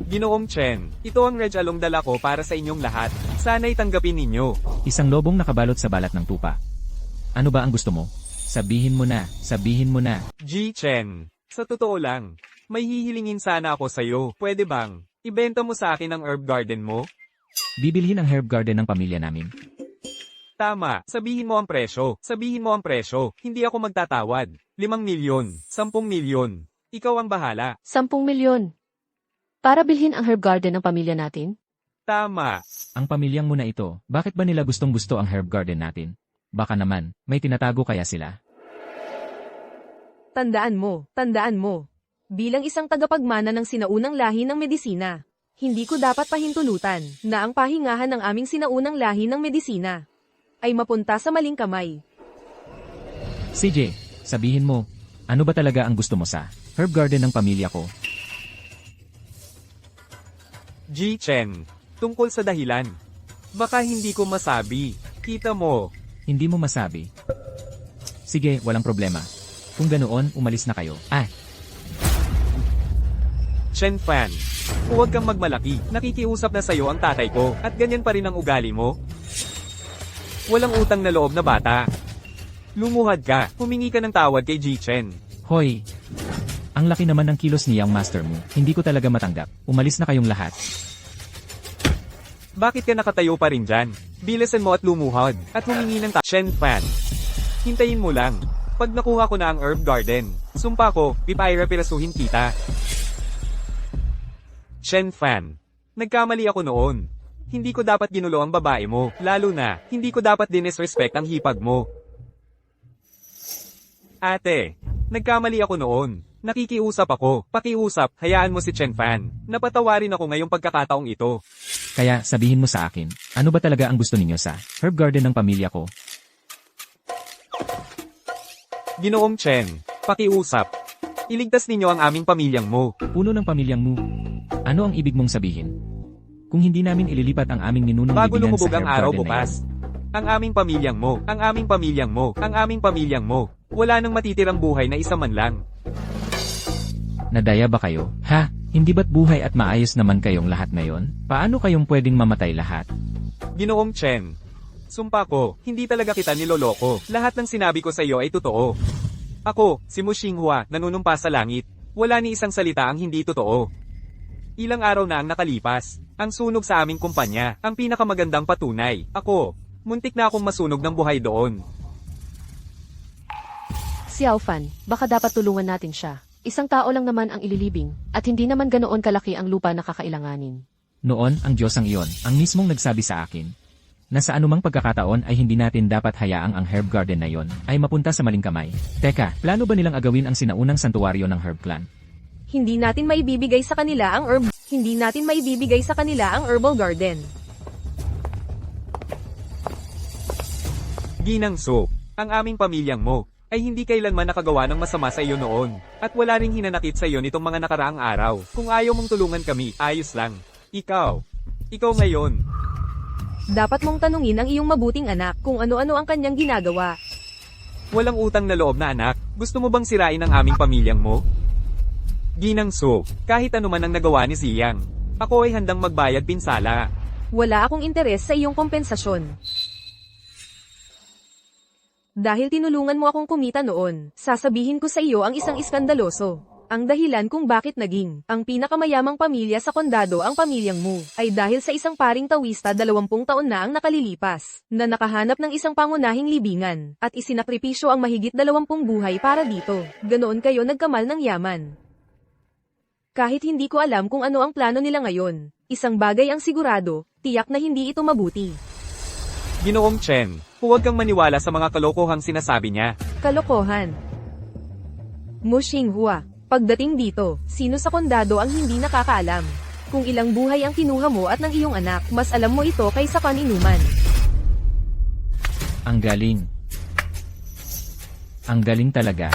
Ginoong Chen, ito ang regalong dala ko para sa inyong lahat. Sana'y tanggapin ninyo. Isang lobong nakabalot sa balat ng tupa. Ano ba ang gusto mo? Sabihin mo na, sabihin mo na. Ji-Chen, sa totoo lang, may hihilingin sana ako sa'yo. Pwede bang, ibenta mo sa akin ang herb garden mo? Bibilhin ang herb garden ng pamilya namin. Tama, sabihin mo ang presyo. Sabihin mo ang presyo. Hindi ako magtatawad. 5 milyon, 10 milyon. Ikaw ang bahala. 10 milyon. Para bilhin ang herb garden ng pamilya natin? Tama. Ang pamilyang mo na ito, bakit ba nila gustong-gusto ang herb garden natin? Baka naman, may tinatago kaya sila? Tandaan mo. Bilang isang tagapagmana ng sinaunang lahi ng medisina, hindi ko dapat pahintulutan na ang pahingahan ng aming sinaunang lahi ng medisina ay mapunta sa maling kamay. CJ, sabihin mo, ano ba talaga ang gusto mo sa herb garden ng pamilya ko? Ji-Chen, tungkol sa dahilan. Baka hindi ko masabi. Kita mo. Hindi mo masabi. Sige, walang problema. Kung ganoon, umalis na kayo. Chen Fan, huwag kang magmalaki. Nakikiusap na sa'yo ang tatay ko, at ganyan pa rin ang ugali mo. Walang utang na loob na bata. Lumuhad ka, humingi ka ng tawad kay Ji-Chen. Hoy! Ang laki naman ng kilos niya ang master mo. Hindi ko talaga matanggap. Umalis na kayong lahat. Bakit ka nakatayo pa rin dyan? Bilisan mo at lumuhad, at humingi ng Chen Fan. Hintayin mo lang. Pag nakuha ko na ang herb garden, sumpa ko, pipahira-pirasuhin kita. Chen Fan, nagkamali ako noon. Hindi ko dapat ginulo ang babae mo, lalo na, hindi ko dapat dinisrespect ang hipag mo. Ate, nagkamali ako noon. Nakikiusap ako, pakiusap, hayaan mo si Chen Fan. Napatawarin ako ngayong pagkakataong ito. Kaya, sabihin mo sa akin, ano ba talaga ang gusto ninyo sa herb garden ng pamilya ko? Ginoong Chen, pakiusap. Iligtas ninyo ang aming pamilyang mo. Puno ng pamilyang mo. Ano ang ibig mong sabihin? Kung hindi namin ililipat ang aming ninunong Bago libingan lumubog sa ang herb araw garden na bukas. yan. Ang aming pamilyang mo, ang aming pamilyang mo, ang aming pamilyang mo. Wala nang matitirang buhay na isa man lang. Nadaya ba kayo? Ha? Hindi ba't buhay at maayos naman kayong lahat ngayon? Paano kayong pwedeng mamatay lahat? Ginoong Chen, Sumpa ko, hindi talaga kita niloloko. Lahat ng sinabi ko sa iyo ay totoo. Ako, si Mu Xinghua, nanunumpa sa langit. Wala ni isang salita ang hindi totoo. Ilang araw na ang nakalipas. Ang sunog sa aming kumpanya, ang pinakamagandang patunay. Ako, muntik na akong masunog ng buhay doon. Xiao Fan, baka dapat tulungan natin siya. Isang tao lang naman ang ililibing, at hindi naman ganoon kalaki ang lupa na kakailanganin. Noon, ang Diyos ang iyon, ang mismong nagsabi sa akin, na sa anumang pagkakataon ay hindi natin dapat hayaang ang herb garden na iyon ay mapunta sa maling kamay. Teka, plano ba nilang agawin ang sinaunang santuwaryo ng herb clan? Hindi natin maibibigay sa kanila ang herbal garden. Ginang So, ang aming pamilyang mo, ay hindi kailanman nakagawa ng masama sa iyo noon. At wala ring hinanakit sa iyo nitong mga nakaraang araw. Kung ayaw mong tulungan kami, ayos lang. Ikaw ngayon. Dapat mong tanungin ang iyong mabuting anak kung ano-ano ang kanyang ginagawa. Walang utang na loob na anak, gusto mo bang sirain ang aming pamilyang mo? Ginang So, kahit ano man ang nagawa ni Ziyang, ako ay handang magbayad pinsala. Wala akong interes sa iyong kompensasyon. Dahil tinulungan mo akong kumita noon, sasabihin ko sa iyo ang isang iskandaloso. Ang dahilan kung bakit naging ang pinakamayamang pamilya sa kondado ang pamilyang mo, ay dahil sa isang paring tawista 20 taon na ang nakalilipas, na nakahanap ng isang pangunahing libingan, at isinakripisyo ang mahigit 20 buhay para dito. Ganoon kayo nagkamal ng yaman. Kahit hindi ko alam kung ano ang plano nila ngayon, isang bagay ang sigurado, tiyak na hindi ito mabuti. Ginoong Chen, huwag kang maniwala sa mga kalokohang sinasabi niya. Kalokohan. Mu Xinghua, pagdating dito, sino sa kondado ang hindi nakakaalam? Kung ilang buhay ang kinuha mo at ng iyong anak, mas alam mo ito kaysa kaninuman. Ang galing. Ang galing talaga.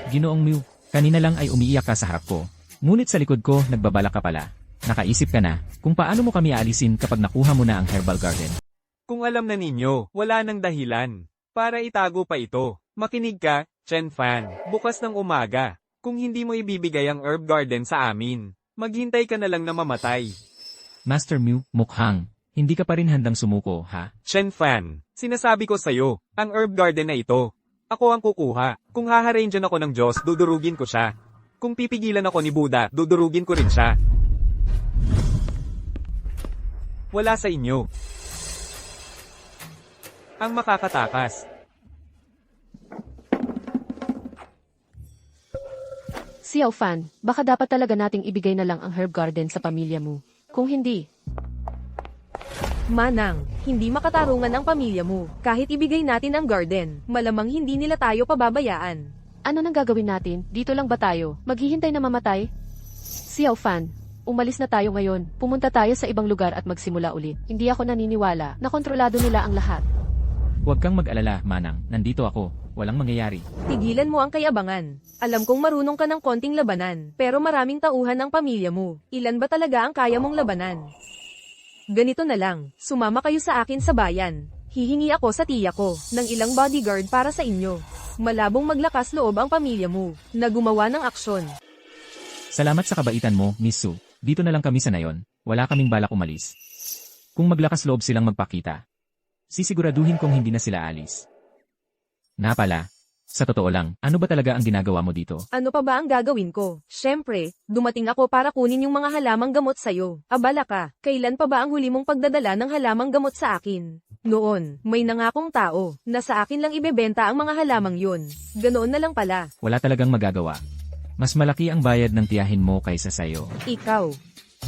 Ginoong Mew, kanina lang ay umiiyak ka sa harap ko. Ngunit sa likod ko, nagbabala ka pala. Nakaisip ka na, kung paano mo kami aalisin kapag nakuha mo na ang herbal garden. Kung alam na ninyo, wala nang dahilan para itago pa ito. Makinig ka, Chen Fan, bukas ng umaga. Kung hindi mo ibibigay ang herb garden sa amin, maghintay ka na lang na mamatay. Master Mew, mukhang, hindi ka pa rin handang sumuko, ha? Chen Fan, sinasabi ko sa'yo, ang herb garden na ito, ako ang kukuha. Kung haharangyan ako ng Diyos, dudurugin ko siya. Kung pipigilan ako ni Buddha, dudurugin ko rin siya. Wala sa inyo ang makakatakas. Xiao Fan, baka dapat talaga nating ibigay na lang ang herb garden sa pamilya mo. Kung hindi, Manang, hindi makatarungan ang pamilya mo. Kahit ibigay natin ang garden, malamang hindi nila tayo pababayaan. ano nang gagawin natin? Dito lang ba tayo? Maghihintay na mamatay? Xiao Fan, umalis na tayo ngayon. Pumunta tayo sa ibang lugar at magsimula ulit. Hindi ako naniniwala na kontrolado nila ang lahat. Huwag kang mag-alala, Manang. Nandito ako. Walang mangyayari. Tigilan mo ang kayabangan. Alam kong marunong ka ng konting labanan, pero maraming tauhan ang pamilya mo. Ilan ba talaga ang kaya mong labanan? Ganito na lang, sumama kayo sa akin sa bayan. Hihingi ako sa tiya ko ng ilang bodyguard para sa inyo. Malabong maglakas loob ang pamilya mo na gumawa ng aksyon. Salamat sa kabaitan mo, Miss Su. Dito na lang kami sa nayon. Wala kaming balak umalis. Kung maglakas loob silang magpakita, sisiguraduhin kong hindi na sila alis. Na pala, sa totoo lang, ano ba talaga ang ginagawa mo dito? Ano pa ba ang gagawin ko? Syempre, dumating ako para kunin yung mga halamang gamot sa'yo. Abala ka, kailan pa ba ang huli mong pagdadala ng halamang gamot sa akin? Noon, may nangakong tao, na sa akin lang ibebenta ang mga halamang yun. Ganoon na lang pala. Wala talagang magagawa. Mas malaki ang bayad ng tiyahin mo kaysa sayo. Ikaw.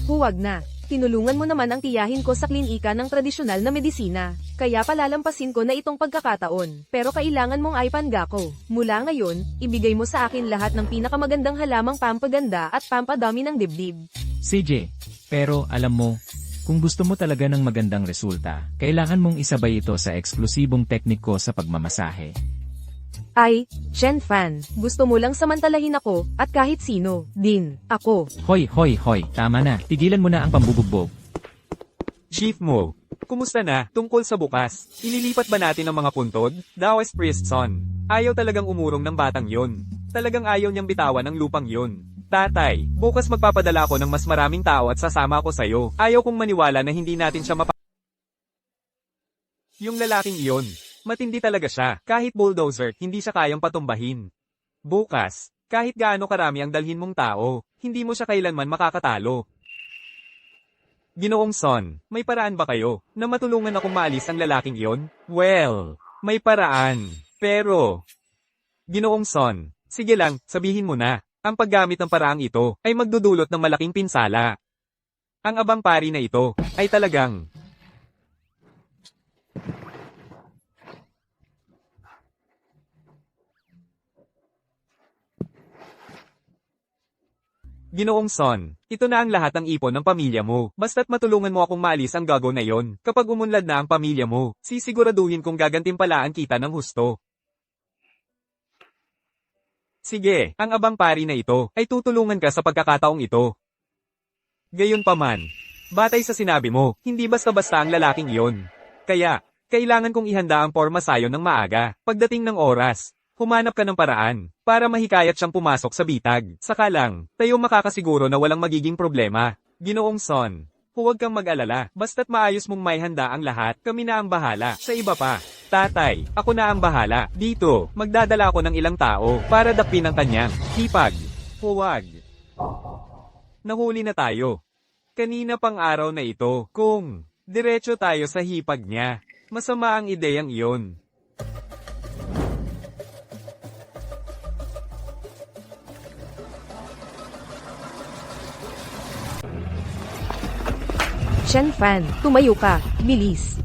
Huwag na. Tinulungan mo naman ang tiyahin ko sa klinika ng tradisyonal na medisina. Kaya palalampasin ko na itong pagkakataon. Pero kailangan mong iPangga ko. Mula ngayon, ibigay mo sa akin lahat ng pinakamagandang halamang pampaganda at pampadami ng dibdib. CJ, pero alam mo, kung gusto mo talaga ng magandang resulta, kailangan mong isabay ito sa eksklusibong teknik ko sa pagmamasahe. Ay, Chen Fan, gusto mo lang samantalahin ako, at kahit sino, din, ako. Hoy, tama na. Tigilan mo na ang pambubugbog. Chief Mo, kumusta na? Tungkol sa bukas, ililipat ba natin ang mga puntod? Daos Priest Son, ayaw talagang umurong ng batang yon. Talagang ayaw niyang bitawan ang lupang yon. Tatay, bukas magpapadala ako ng mas maraming tao at sasama ako sa'yo. Ayaw kong maniwala na hindi natin siya Yung lalaking iyon, matindi talaga siya. Kahit bulldozer, hindi siya kayang patumbahin. Bukas, kahit gaano karami ang dalhin mong tao, hindi mo siya kailanman makakatalo. Ginoong Son, may paraan ba kayo na matulungan akong maalis ang lalaking iyon? Well, may paraan. Pero, Ginoong Son, sige lang, sabihin mo na. Ang paggamit ng paraang ito ay magdudulot ng malaking pinsala. Ang abang pari na ito ay talagang Ginoong Son, ito na ang lahat ng ipon ng pamilya mo. Basta't matulungan mo akong maalis ang gago na yon. Kapag umunlad na ang pamilya mo, sisiguraduhin kong gagantimpalaan kita ng husto. Sige, ang abang pari na ito ay tutulungan ka sa pagkakataong ito. Gayunpaman, batay sa sinabi mo, hindi basta-basta ang lalaking iyon. Kaya, kailangan kong ihanda ang porma sayo ng maaga. Pagdating ng oras, humanap ka ng paraan para mahikayat siyang pumasok sa bitag. Saka lang, tayo makakasiguro na walang magiging problema. Ginoong Son, huwag kang mag-alala. Basta't maayos mong may handa ang lahat, kami na ang bahala. Sa iba pa, tatay, ako na ang bahala. Dito, magdadala ako ng ilang tao para dakpin ang kanyang hipag. Huwag. Nahuli na tayo. Kanina pang araw na ito, kung diretso tayo sa hipag niya. Masama ang ideyang iyon. Chen Fan, tumayo ka. Bilis.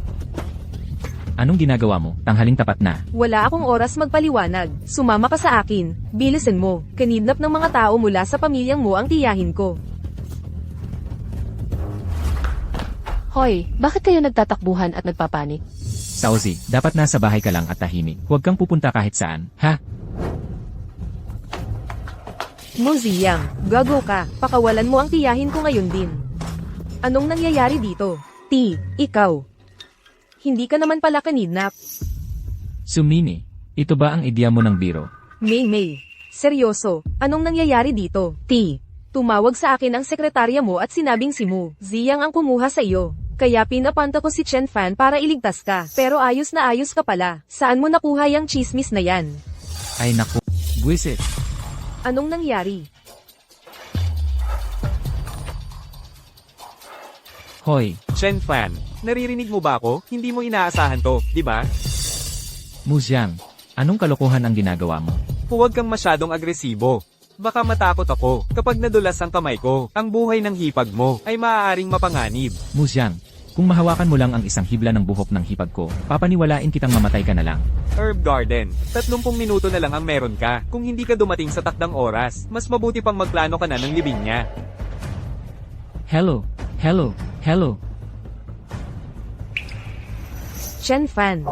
Anong ginagawa mo? Tanghaling tapat na. Wala akong oras magpaliwanag. Sumama ka sa akin. Bilisan mo. Kinidnap ng mga tao mula sa pamilyang mo ang tiyahin ko. Hoy, bakit kayo nagtatakbuhan at nagpapanik? Saozi, dapat nasa bahay ka lang at tahimik. Huwag kang pupunta kahit saan, ha? Mo Ziyang, gago ka. Pakawalan mo ang tiyahin ko ngayon din. Anong nangyayari dito? Ikaw. Hindi ka naman pala kanidnap. Sumini, ito ba ang ideya mo ng biro? May. Seryoso, anong nangyayari dito? Tumawag sa akin ang sekretarya mo at sinabing si Mo Ziyang ang kumuha sa iyo. Kaya pinapanta ko si Chen Fan para iligtas ka. Pero ayos na ayos ka pala. Saan mo nakuha yung chismis na yan? Ay naku, buwisit. Anong nangyari? Hoy, Chen Fan, naririnig mo ba ako? Hindi mo inaasahan to, di ba? Muzyang, anong kalokohan ang ginagawa mo? Huwag kang masyadong agresibo. Baka matakot ako kapag nadulas ang kamay ko. Ang buhay ng hipag mo ay maaaring mapanganib. Muzyang, kung mahawakan mo lang ang isang hibla ng buhok ng hipag ko, papaniwalain kitang mamatay ka na lang. Herb Garden, 30 minuto na lang ang meron ka. Kung hindi ka dumating sa takdang oras, mas mabuti pang magplano ka na ng libing niya. Hello. Chen Fan.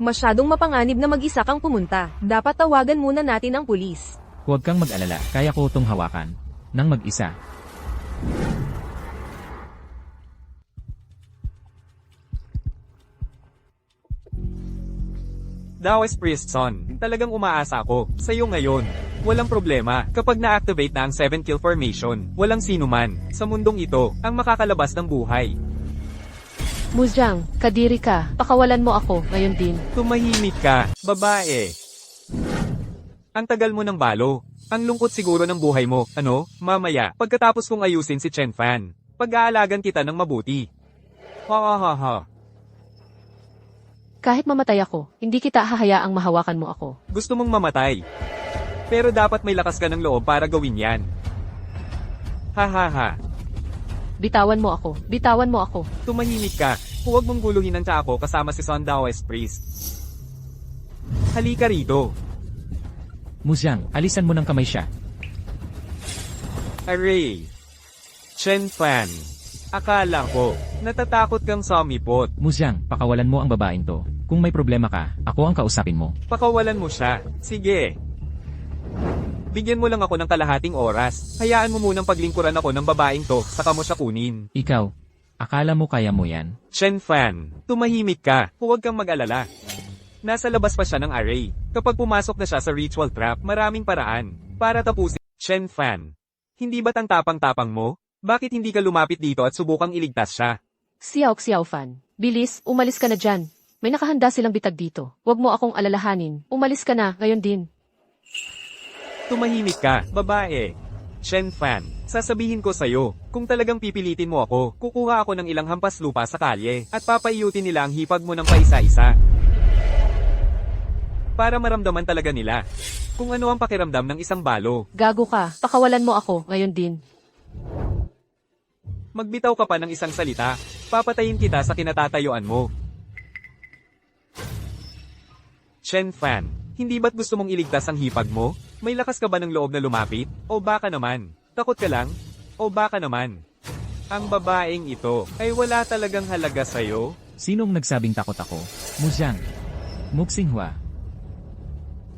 Masyadong mapanganib na mag-isa kang pumunta. Dapat tawagan muna natin ang pulis. Huwag kang mag-alala, kaya ko itong hawakan. Nang mag-isa. Daos Priest Son, talagang umaasa ako sa iyo ngayon. Walang problema kapag na-activate na ang 7 kill formation. Walang sino man sa mundong ito ang makakalabas ng buhay. Muzhang, kadiri ka. Pakawalan mo ako, ngayon din. Tumahimik ka, babae. Ang tagal mo ng balo. Ang lungkot siguro ng buhay mo, ano? Mamaya, pagkatapos kong ayusin si Chen Fan, pag-aalagan kita ng mabuti. Ha. Kahit mamatay ako, hindi kita hahayaang mahawakan mo ako. Gusto mong mamatay. Pero dapat may lakas ka ng loob para gawin yan. Ha. Bitawan mo ako. Tumahimik ka. Huwag mong guluhin ang ako kasama si Son Daoist Priest. Halika rito. Muzyang, alisan mo ng kamay siya. Array. Chen Fan. Akala ko, natatakot kang samipot. Muzyang, pakawalan mo ang babaeng to. Kung may problema ka, ako ang kausapin mo. Pakawalan mo siya. Sige. Bigyan mo lang ako ng kalahating oras. Hayaan mo munang paglingkuran ako ng babaeng to, saka mo siya kunin. Ikaw, akala mo kaya mo yan? Chen Fan, tumahimik ka. Huwag kang mag-alala. Nasa labas pa siya ng array. Kapag pumasok na siya sa ritual trap, maraming paraan para tapusin. Chen Fan, hindi ba't ang tapang-tapang mo? Bakit hindi ka lumapit dito at subukang iligtas siya? Xiao Fan. Bilis, umalis ka na dyan. May nakahanda silang bitag dito. Huwag mo akong alalahanin. Umalis ka na, ngayon din. Tumahimik ka, babae. Shen Fan, sasabihin ko sa'yo, kung talagang pipilitin mo ako, kukuha ako ng ilang hampas lupa sa kalye, at papaiyutin nila ang hipag mo ng paisa-isa. Para maramdaman talaga nila kung ano ang pakiramdam ng isang balo. Gago ka, pakawalan mo ako, ngayon din. Magbitaw ka pa ng isang salita, papatayin kita sa kinatatayuan mo. Shen Fan, hindi ba't gusto mong iligtas ang hipag mo? May lakas ka ba ng loob na lumapit? O baka naman, takot ka lang? O baka naman, ang babaeng ito ay wala talagang halaga sa'yo? Sinong nagsabing takot ako? Muzhang. Muxinghua.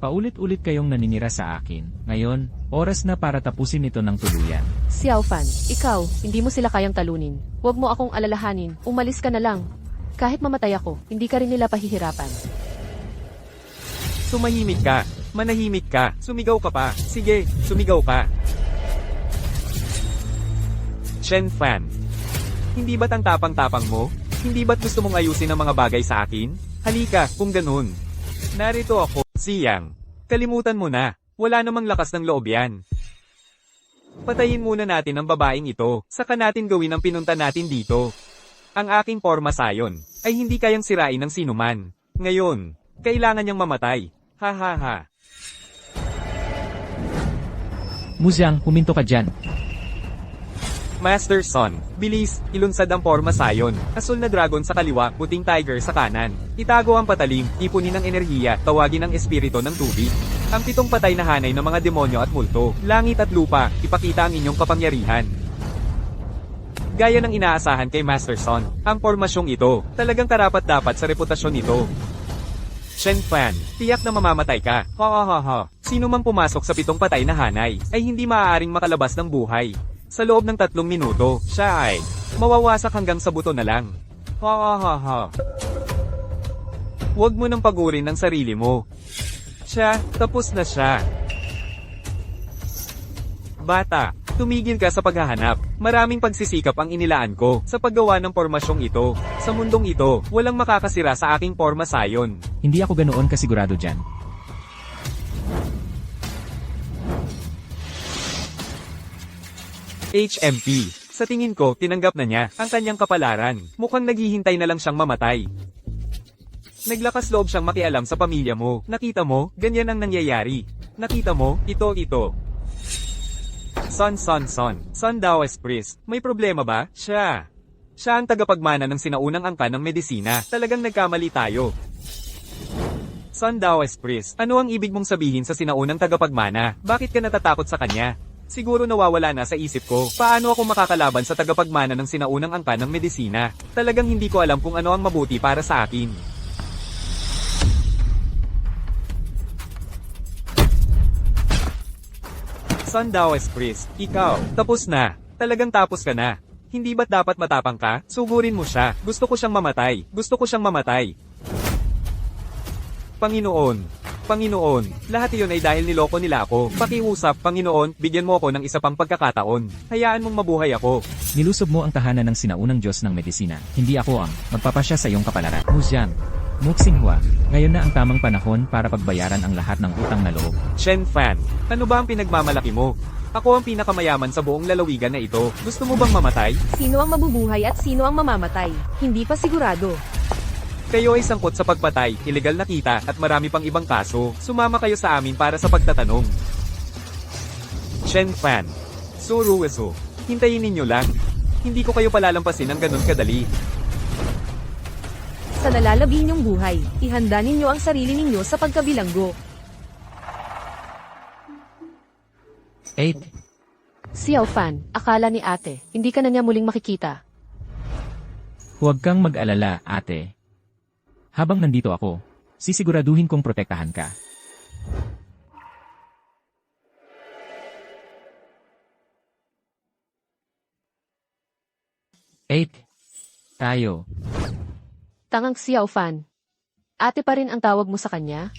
Paulit-ulit kayong naninira sa akin. Ngayon, oras na para tapusin ito ng tuluyan. Xiao Fan, ikaw, hindi mo sila kayang talunin. Huwag mo akong alalahanin, umalis ka na lang. Kahit mamatay ako, hindi ka rin nila pahihirapan. Sumahimik ka, manahimik ka, sumigaw ka pa, sige, sumigaw ka. Shen Fan, hindi ba't ang tapang-tapang mo? Hindi ba't gusto mong ayusin ang mga bagay sa akin? Halika, kung ganun. Narito ako, Siyang. Kalimutan mo na, wala namang lakas ng loob yan. Patayin muna natin ang babaeng ito, saka natin gawin ang pinunta natin dito. Ang aking porma sayon, ay hindi kayang sirain ng sinuman. Ngayon, kailangan niyang mamatay. Ha ha ha. Muzhang, huminto ka dyan. Master Son, bilis, ilunsad ang porma sayon. Asul na dragon sa kaliwa, puting tiger sa kanan. Itago ang patalim, ipunin ang enerhiya, tawagin ang espiritu ng tubig. Ang 7 patay na hanay ng mga demonyo at multo, langit at lupa, ipakita ang inyong kapangyarihan. Gaya ng inaasahan kay Master Son, ang pormasyong ito, talagang karapat-dapat sa reputasyon nito. Shen Fan, tiyak na mamamatay ka. Ha ha ha ha. Sino mang pumasok sa 7 patay na hanay, ay hindi maaaring makalabas ng buhay. Sa loob ng 3 minuto, siya ay mawawasak hanggang sa buto na lang. Ha ha ha ha. Huwag mo nang pagurin ang sarili mo. Siya, tapos na siya. Bata, tumigil ka sa paghahanap. Maraming pagsisikap ang inilaan ko sa paggawa ng pormasyong ito. Sa mundong ito, walang makakasira sa aking porma sayon. Hindi ako ganoon kasigurado dyan. HMP. Sa tingin ko, tinanggap na niya ang kanyang kapalaran. Mukhang naghihintay na lang siyang mamatay. Naglakas loob siyang makialam sa pamilya mo. Nakita mo, ganyan ang nangyayari. Nakita mo, ito. Son Daoist Priest. May problema ba? Siya ang tagapagmana ng sinaunang angkan ng medisina. Talagang nagkamali tayo. Son Daoist Priest, ano ang ibig mong sabihin sa sinaunang tagapagmana? Bakit ka natatakot sa kanya? Siguro nawawala na sa isip ko, paano ako makakalaban sa tagapagmana ng sinaunang angkan ng medisina? Talagang hindi ko alam kung ano ang mabuti para sa akin. Son Daoist Priest, ikaw, tapos na. Talagang tapos ka na. Hindi ba't dapat matapang ka? Sugurin mo siya. Gusto ko siyang mamatay. Panginoon, lahat iyon ay dahil niloko nila ako. Pakiusap, Panginoon, bigyan mo ako ng isa pang pagkakataon. Hayaan mong mabuhay ako. Nilusob mo ang tahanan ng sinaunang Diyos ng medisina. Hindi ako ang magpapasya sa iyong kapalaran. Muzhang. Muxinghua. Ngayon na ang tamang panahon para pagbayaran ang lahat ng utang na loob. Shen Fan, ano ba ang pinagmamalaki mo? Ako ang pinakamayaman sa buong lalawigan na ito. Gusto mo bang mamatay? Sino ang mabubuhay at sino ang mamamatay? Hindi pa sigurado. Kayo ay sangkot sa pagpatay, ilegal na kita, at marami pang ibang kaso. Sumama kayo sa amin para sa pagtatanong. Shen Fan, Suruweso, hintayin ninyo lang. Hindi ko kayo palalampasin ng ganun kadali. Sa nalalabi ninyong buhay, ihanda ninyo ang sarili ninyo sa pagkabilanggo. 8. Xiao Fan, akala ni ate, hindi ka na niya muling makikita. Huwag kang mag-alala, ate. Habang nandito ako, sisiguraduhin kong protektahan ka. 8. Tayo. Tangang Xiao Fan. Ate pa rin ang tawag mo sa kanya?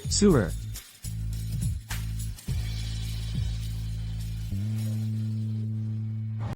Sewer.